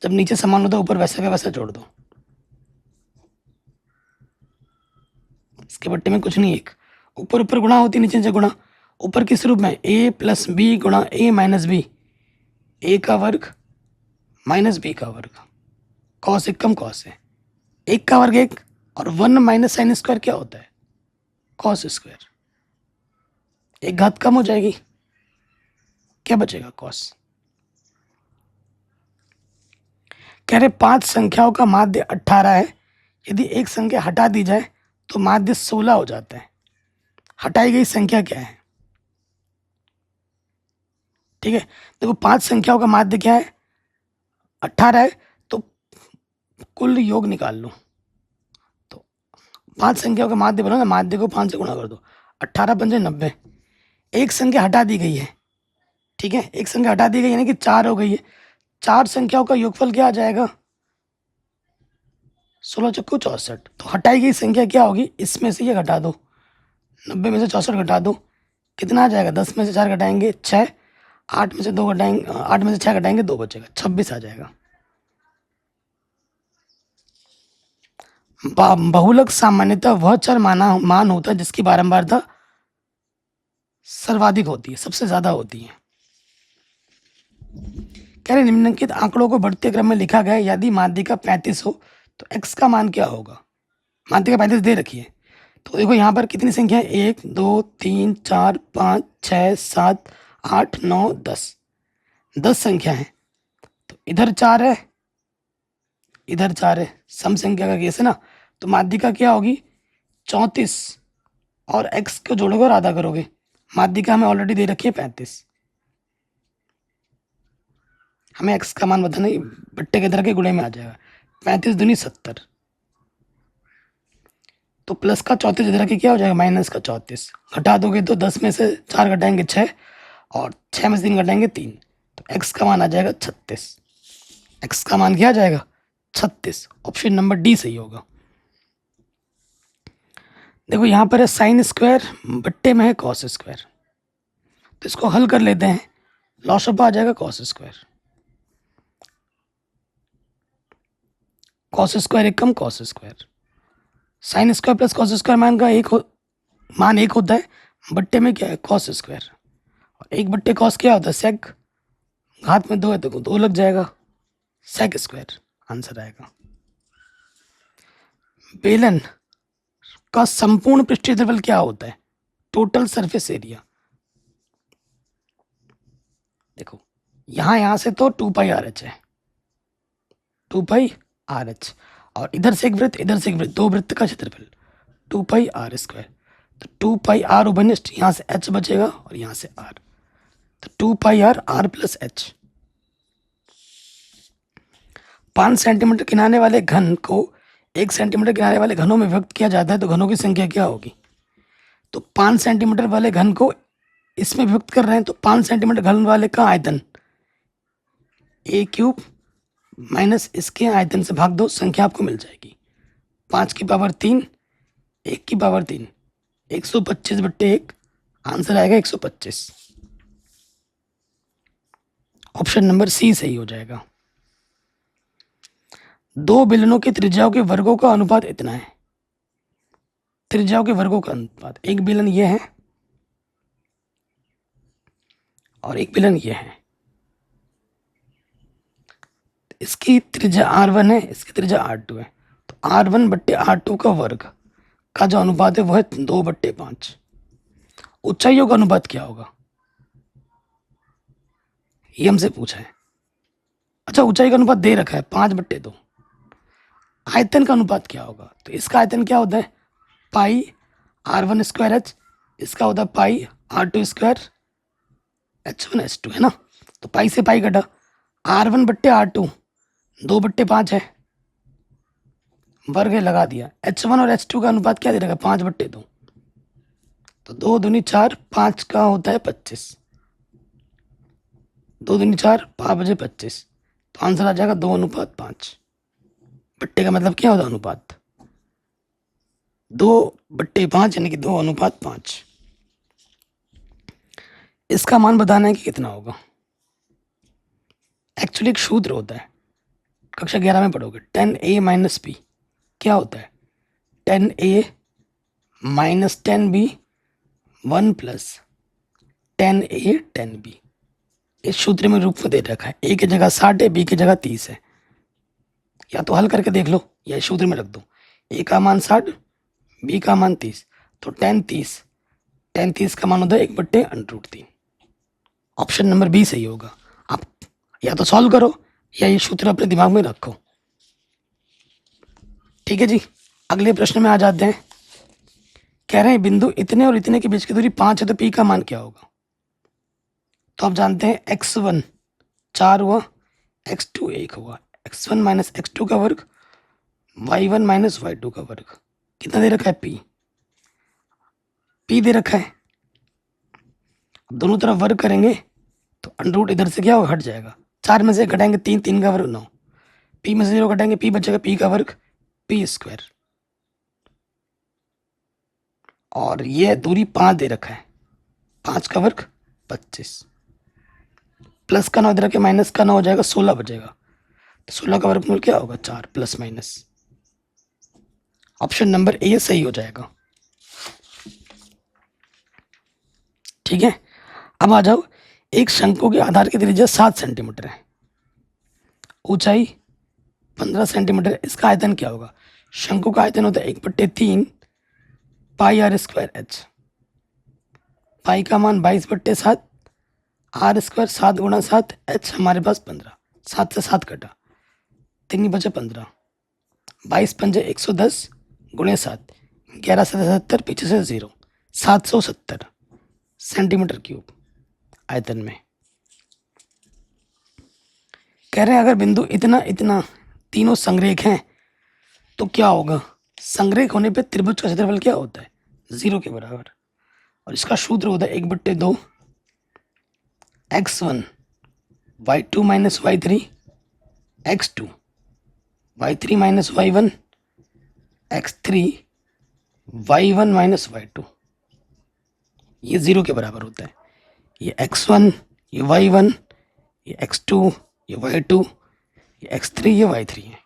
जब नीचे समान होता है ऊपर वैसा का वैसा जोड़ दो। इसके बट्टे में कुछ नहीं, 1 ऊपर ऊपर गुणा होती, नीचे नीचे गुणा, ऊपर किस रूप में a + b गुणा a - b, a का वर्ग माइनस b का वर्ग, cos 1 कम cos है, 1 का वर्ग 1, और 1 - sin स्क्वायर क्या होता है cos स्क्वायर, एक घात कम हो जाएगी, क्या बचेगा cos। कह रहे 5 संख्याओं का माध्य 18 है, यदि एक संख्या हटा दी जाए तो माध्य 16 हो जाता है। हटाई गई संख्या क्या है, ठीक है। देखो 5 संख्याओं का माध्य क्या है 18 है, तो कुल योग निकाल लो, तो 5 संख्याओं का माध्य बोलो ना, माध्य को 5 से गुणा कर दो, 18 पंजे 90। एक संख्या हटा दी गई है, ठीक है, एक संख्या हटा दी गई यानी कि 4 हो गई है, 4 संख्याओं का योगफल क्या आ जाएगा 16 चक्कू 64। तो हटाई गई संख्या क्या होगी, इसमें से ये घटा दो, 90 में से 64 घटा दो, कितना आ जाएगा 10 में से 4 घटाएंगे 6, 8 में से 2 घटाएंगे, 8 में से 6 घटाएंगे 2 बचेगा, 26 आ जाएगा। बहुलक सामान्यतः वह चर मान होता है जिसकी बारंबारता सर्वाधिक होती है, सबसे ज्यादा होती है। कह रहे निम्नलिखित आंकड़ों को बढ़ते क्रम में लिखा गया, यदि माध्यिका 35 हो तो x का मान क्या होगा। माध्यिका 35 दे रखी है, तो देखो यहाँ पर कितनी संख्या है, 1 2 3 4 5 6 7 8 9 10, 10 संख्या है। तो इधर 4 है, इधर 4 है, सम संख्या का केस है ना। तो माध्यिका क्या होगी 34, और x को जोड़ोगे और आधा करोगे। माध्यिका हमें ऑलरेडी दे रखी है 35, हमें x का मान बताना, बट्टे के इधर के गुणे में आ जाएगा। 35 दूनी 70, तो प्लस का 34 इधर के क्या हो जाएगा माइनस का 34, घटा दोगे तो 10 में से 4 घटाएंगे 6, और 6 में से 3 घटाएंगे 3, तो x का मान आ जाएगा 36। x का मान क्या आ जाएगा 36। ऑप्शन नंबर डी सही होगा। देखो यहाँ पर है साइन स्क्वायर, बट्टे में है कॉस स्क्वायर, तो इसको हल कर लेते हैं। लॉस ऑफ आ जाएगा कॉस स्क्वायर, कॉस स्क्वायर एक कम cos square, sine square plus cos square मान का मान एक होता है, बट्टे में क्या है कॉस स्क्वायर, और एक बट्टे कॉस क्या होता है सेक, घात में 2 है तो 2 लग जाएगा, सेक स्क्वायर आंसर आएगा। बेलन का संपूर्ण पृष्ठीय क्षेत्रफल क्या होता है, टोटल सरफेस एरिया। देखो यहां से तो 2 पाई आर एच है, 2 पाई आर एच, और इधर से एक वृत्त इधर से एक वृत्त, 2 वृत्त का क्षेत्रफल 2 पाई आर स्क्वायर, तो 2 पाई आर ओबनिस्ट, यहाँ से एच बचेगा और यहाँ से आर, तो 2 pi R, R plus H. 5 centimetre किनारे वाले घन को 1 सेंटीमीटर किनारे वाले घनों में व्यक्त किया जाता है, तो घनों की संख्या क्या होगी। तो 5 सेंटीमीटर वाले घन को इसमें व्यक्त कर रहे हैं, तो 5 सेंटीमीटर घन वाले का आयतन a³ माइनस इसके आयतन से भाग दो, संख्या आपको मिल जाएगी 5 की पावर 3, 1 की पावर 3, 125 बट्टे 1, आंसर आएगा 125। ऑप्शन नंबर सी सही हो जाएगा। 2 बेलनों की त्रिज्याओं के वर्गों का अनुपात इतना है, त्रिज्याओं के वर्गों का अनुपात, एक बेलन ये है और एक बेलन ये है, इसकी त्रिज्या r1 है, इसकी त्रिज्या r2 है, तो r1 बट्टे r2 का वर्ग का जो अनुपात है वो है 2 बट्टे 5। ऊंचाइयों का अनुपात क्या होगा ये हमसे पूछा है। अच्छा ऊंचाई का अनुपात दे रखा है 5 बट्टे 2। आयतन का अनुपात क्या होगा, तो इसका आयतन क्या होता है पाई r1 स्क्वायर एच, इसका होता है पाई r2 स्क्वायर h1 h2 है ना, तो पाई से पाई कटा, r1 बट्टे r2 2 बट्टे 5 है, वर्ग है लगा दिया, h1 और h2 का अनुपात क्या दे रखा 5 बट्टे 2, तो 2 दूनी 4, 5 का होता है 25, 2 दूनी 4, 5 बजे 25, तो आंसर आ जाएगा 2 अनुपात 5। बट्टे का मतलब क्या होता है अनुपात, 2 बट्टे 5 यानी कि 2 अनुपात 5। इसका मान बताना है कि कितना होगा। एक्चुअली एक सूत्र होता है, कक्षा 11 में पढ़ोगे, 10a माइनस b क्या होता है 10a minus 10b 1 plus 10a 10b। इस सूत्र में रूप में दे रखा है, a की जगह 60 है, b की जगह 30 है, या तो हल करके देख लो या इस सूत्र में रख दो, a का मान 60, b का मान 30, तो 10 30 का मान होता है 1 बट्टे √3। ऑप्शन नंबर बी सही होगा। आप या तो सॉल्व करो या ये सूत्र अपने दिमाग में रखो। ठीक है जी, अगले प्रश्न में आ जाते हैं। कह रहे हैं बिंदु इतने और इतने के बीच की दूरी 5 है, तो पी का मान क्या होगा। तो आप जानते हैं x1 4 हुआ, x2 1 हुआ, x1 माइनस x2 का वर्ग, y1 माइनस y2 का वर्ग, कितना दे रखा है p दे रखा है। अब दोनों तरफ वर्ग करेंगे तो अंडर इधर से क्या होगा हट जाएगा, 4 में से घटाएंगे 3, 3 का वर्ग 9, p में से 0 घटाएंगे p बचेगा p का वर्ग p स्क्वायर, और ये दूरी 5 दे रखा है, 5 का वर्ग 25, प्लस का 9 इधर के माइनस का 9 हो जाएगा 16 बचेगा, तो 16 का वर्गमूल क्या होगा 4 plus minus. Option number A सही हो जाएगा। ठीक है, अब आ जाओ, एक शंकु के आधार की त्रिज्या 7 सेंटीमीटर है, ऊंचाई 15 सेंटीमीटर। इसका आयतन क्या होगा? शंकु का आयतन होता है 1/3 पाई आर स्क्वायर एच। पाई का मान 22/7, आर स्क्वायर 7 गुणा 7, एच हमारे पास 15। 7 से 7 कटा, 3 बचे 15, 22 पंजे 110 गुणे 7, 11 से 77, पीछे से 0, 770 सेंटीमीटर क्यूब आयतन में। कह रहे हैं अगर बिंदु इतना इतना तीनों संरेख हैं तो क्या होगा? संरेख होने पे त्रिभुज का क्षेत्रफल क्या होता है? 0 के बराबर। और इसका सूत्र होता है 1/2 x1 y2 minus y3 x2 y3 minus y1 x3 y1 minus y2। ये 0 के बराबर होता है। ये x1, ये y1, ये x2, ये y2, ये x3, ये y3 है।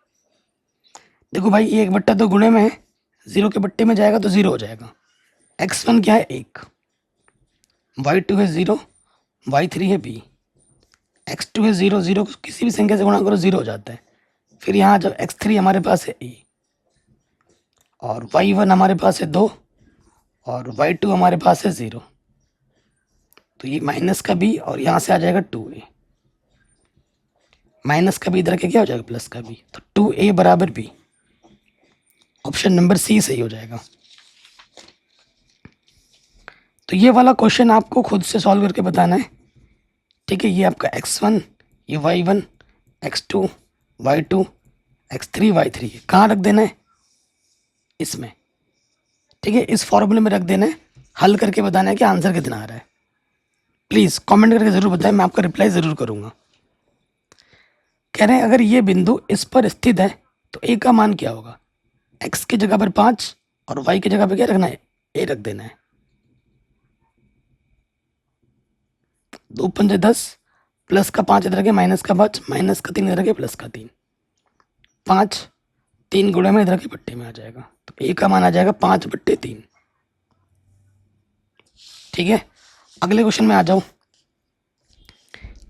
देखो भाई ये 1/2 गुणे में है, 0 के बट्टे में जाएगा तो 0 हो जाएगा। x1 क्या है? 1, y2 है 0, y3 है b, x2 है 0, 0 को किसी भी संख्या से गुणा करो 0 हो जाता है। फिर यहाँ जब x3 हमारे पास है a, और y1 हमारे पास है 2, और y2 हमारे पास है 0, तो ये माइनस का b और यहाँ से आ जाएगा 2a। माइनस का b इधर के क्या हो जाएगा? प्लस का b, तो 2a बराबर b। ऑप्शन नंबर सी सही हो जाएगा। तो ये वाला क्वेश्चन आपको खुद से सॉल्व करके बताना है, ठीक है। ये आपका x1, ये y1, x2, y2, x3, y3 है। कहाँ रख देना है? इसमें, ठीक है। इस फॉर्मूले में रख देना है, हल करके बताना है कि आंसर कितना आ रहा है। प्लीज़ कमेंट करके ज़रूर बताएं, मैं आपका रिप्लाई ज़रूर करूँगा। कह रहे हैं अगर ये बिंदु इस पर स्थित है तो a का मान क्या होगा? x की जगह पर 5 और y की जगह पर क्या रखना है? a रख देना है। 2 पंजे 10, प्लस का 5 इधर के, माइनस का 5, माइनस का 3 इधर के, प्लस का 3, 5 3 गुणे में इधर के पट्टे में आ जाएगा, तो a का मान आ जाएगा 5/3। ठीक है, अगले क्वेश्चन में आ जाओ।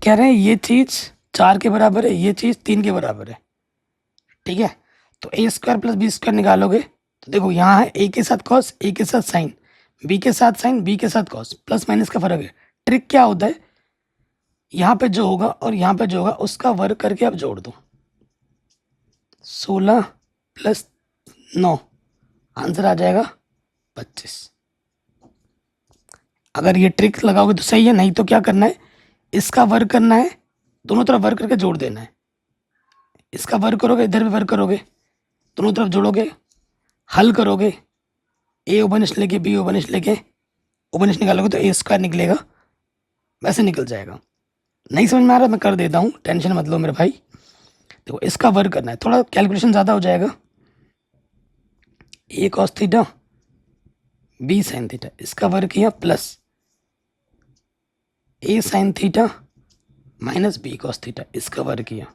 कह रहे हैं ये चीज 4 के बराबर है, ये चीज 3 के बराबर है, ठीक है। तो a square plus B square निकालोगे तो देखो यहाँ है a के साथ कॉस, a के साथ साइन, b के साथ साइन, b के साथ कॉस, प्लस माइनस का फर्क है। ट्रिक क्या होता है? यहाँ पे जो होगा और यहाँ पे जो होगा उसका वर्ग करके आप जोड़ दो। 16 प्लस 9, आंसर आ जाएगा 25। अगर ये ट्रिक लगाओगे तो सही है, नहीं तो क्या करना है? इसका वर्ग करना है, दोनों तरफ वर्ग करके जोड़ देना है। इसका वर्ग करोगे, इधर भी वर्ग करोगे, दोनों तरफ जोड़ोगे, हल करोगे, ए ओबनिश लेके बी ओबनिश लेके ओबनिश निकालोगे तो a स्क्वायर निकलेगा, वैसे निकल जाएगा। नहीं समझ में आ रहा मैं कर देता हूँ, टेंशन मत लो मेरे भाई। देखो इसका वर्ग करना है, थोड़ा कैलकुलेशन ज़्यादा हो जाएगा। a cos theta b sine theta, इसका वर्ग किया, plus a sine theta minus b cos theta, इसका वर्ग किया,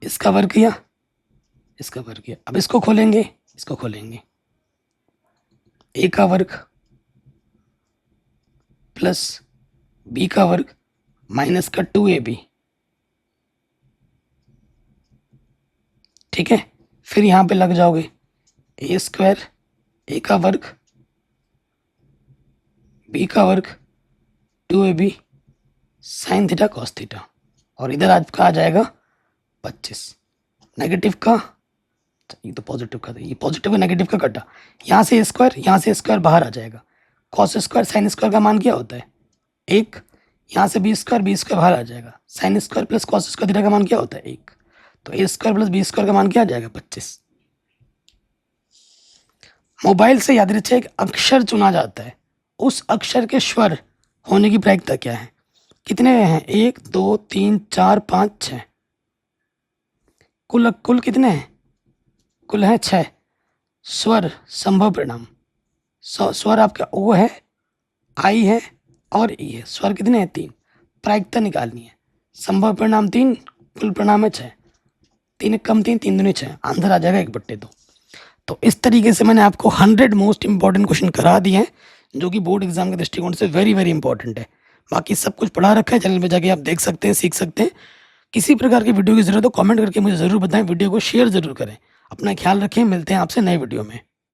इसका वर्ग किया, इसका वर्ग किया। अब इसको खोलेंगे, इसको खोलेंगे, a का वर्ग प्लस b का वर्ग माइनस का 2ab, ठीक है। फिर यहाँ पे लग जाओगे, a स्क्वायर, a का वर्ग, b का वर्ग, 2ab sine theta cos theta, और इधर आपका आ जाएगा 25। नेगेटिव का, ये तो पॉजिटिव का था, ये पॉजिटिव का नेगेटिव का कटा, यहाँ से स्क्वायर, यहाँ से स्क्वायर बाहर आ जाएगा। कॉस स्क्वायर साइन स्क्वायर का मान क्या होता है? 1। यहाँ से बी स्क्वायर बाहर आ जाएगा। Sine square plus cos square theta का मान क्या होता है? 1। तो a square plus B square का मान क्या आ जाएगा? 25। मोबाइल से यादृच्छिक एक अक्षर चुना जाता है, उस अक्षर के स्वर होने की प्रायिकता क्या है? कितने हैं? 1 2 3 4 5 6, कुल कितने हैं? कुल हैं 6। स्वर संभव परिणाम, स्वर आपका ओ है, आई है और ई है। स्वर कितने हैं? 3। प्रायिकता निकालनी है। संभव परिणाम 3, कुल परिणाम है 6। 3 कम 3, 3 दूनी 6, आंसर आ जाएगा 1/2। तो इस तरीके से मैंने आपको 100 मोस्ट इंपॉर्टेंट क्वेश्चन करा दिए हैं, जो कि बोर्ड एग्जाम के दृष्टिकोण से वेरी वेरी इंपॉर्टेंट है। बाकी सब कुछ पढ़ा रखा है, चैनल पे जाके आप देख सकते हैं, सीख सकते हैं। इसी प्रकार की वीडियो की ज़रूरत हो कमेंट करके मुझे ज़रूर बताएं, वीडियो को शेयर ज़रूर करें। अपना ख्याल रखें, मिलते हैं आपसे नए वीडियो में।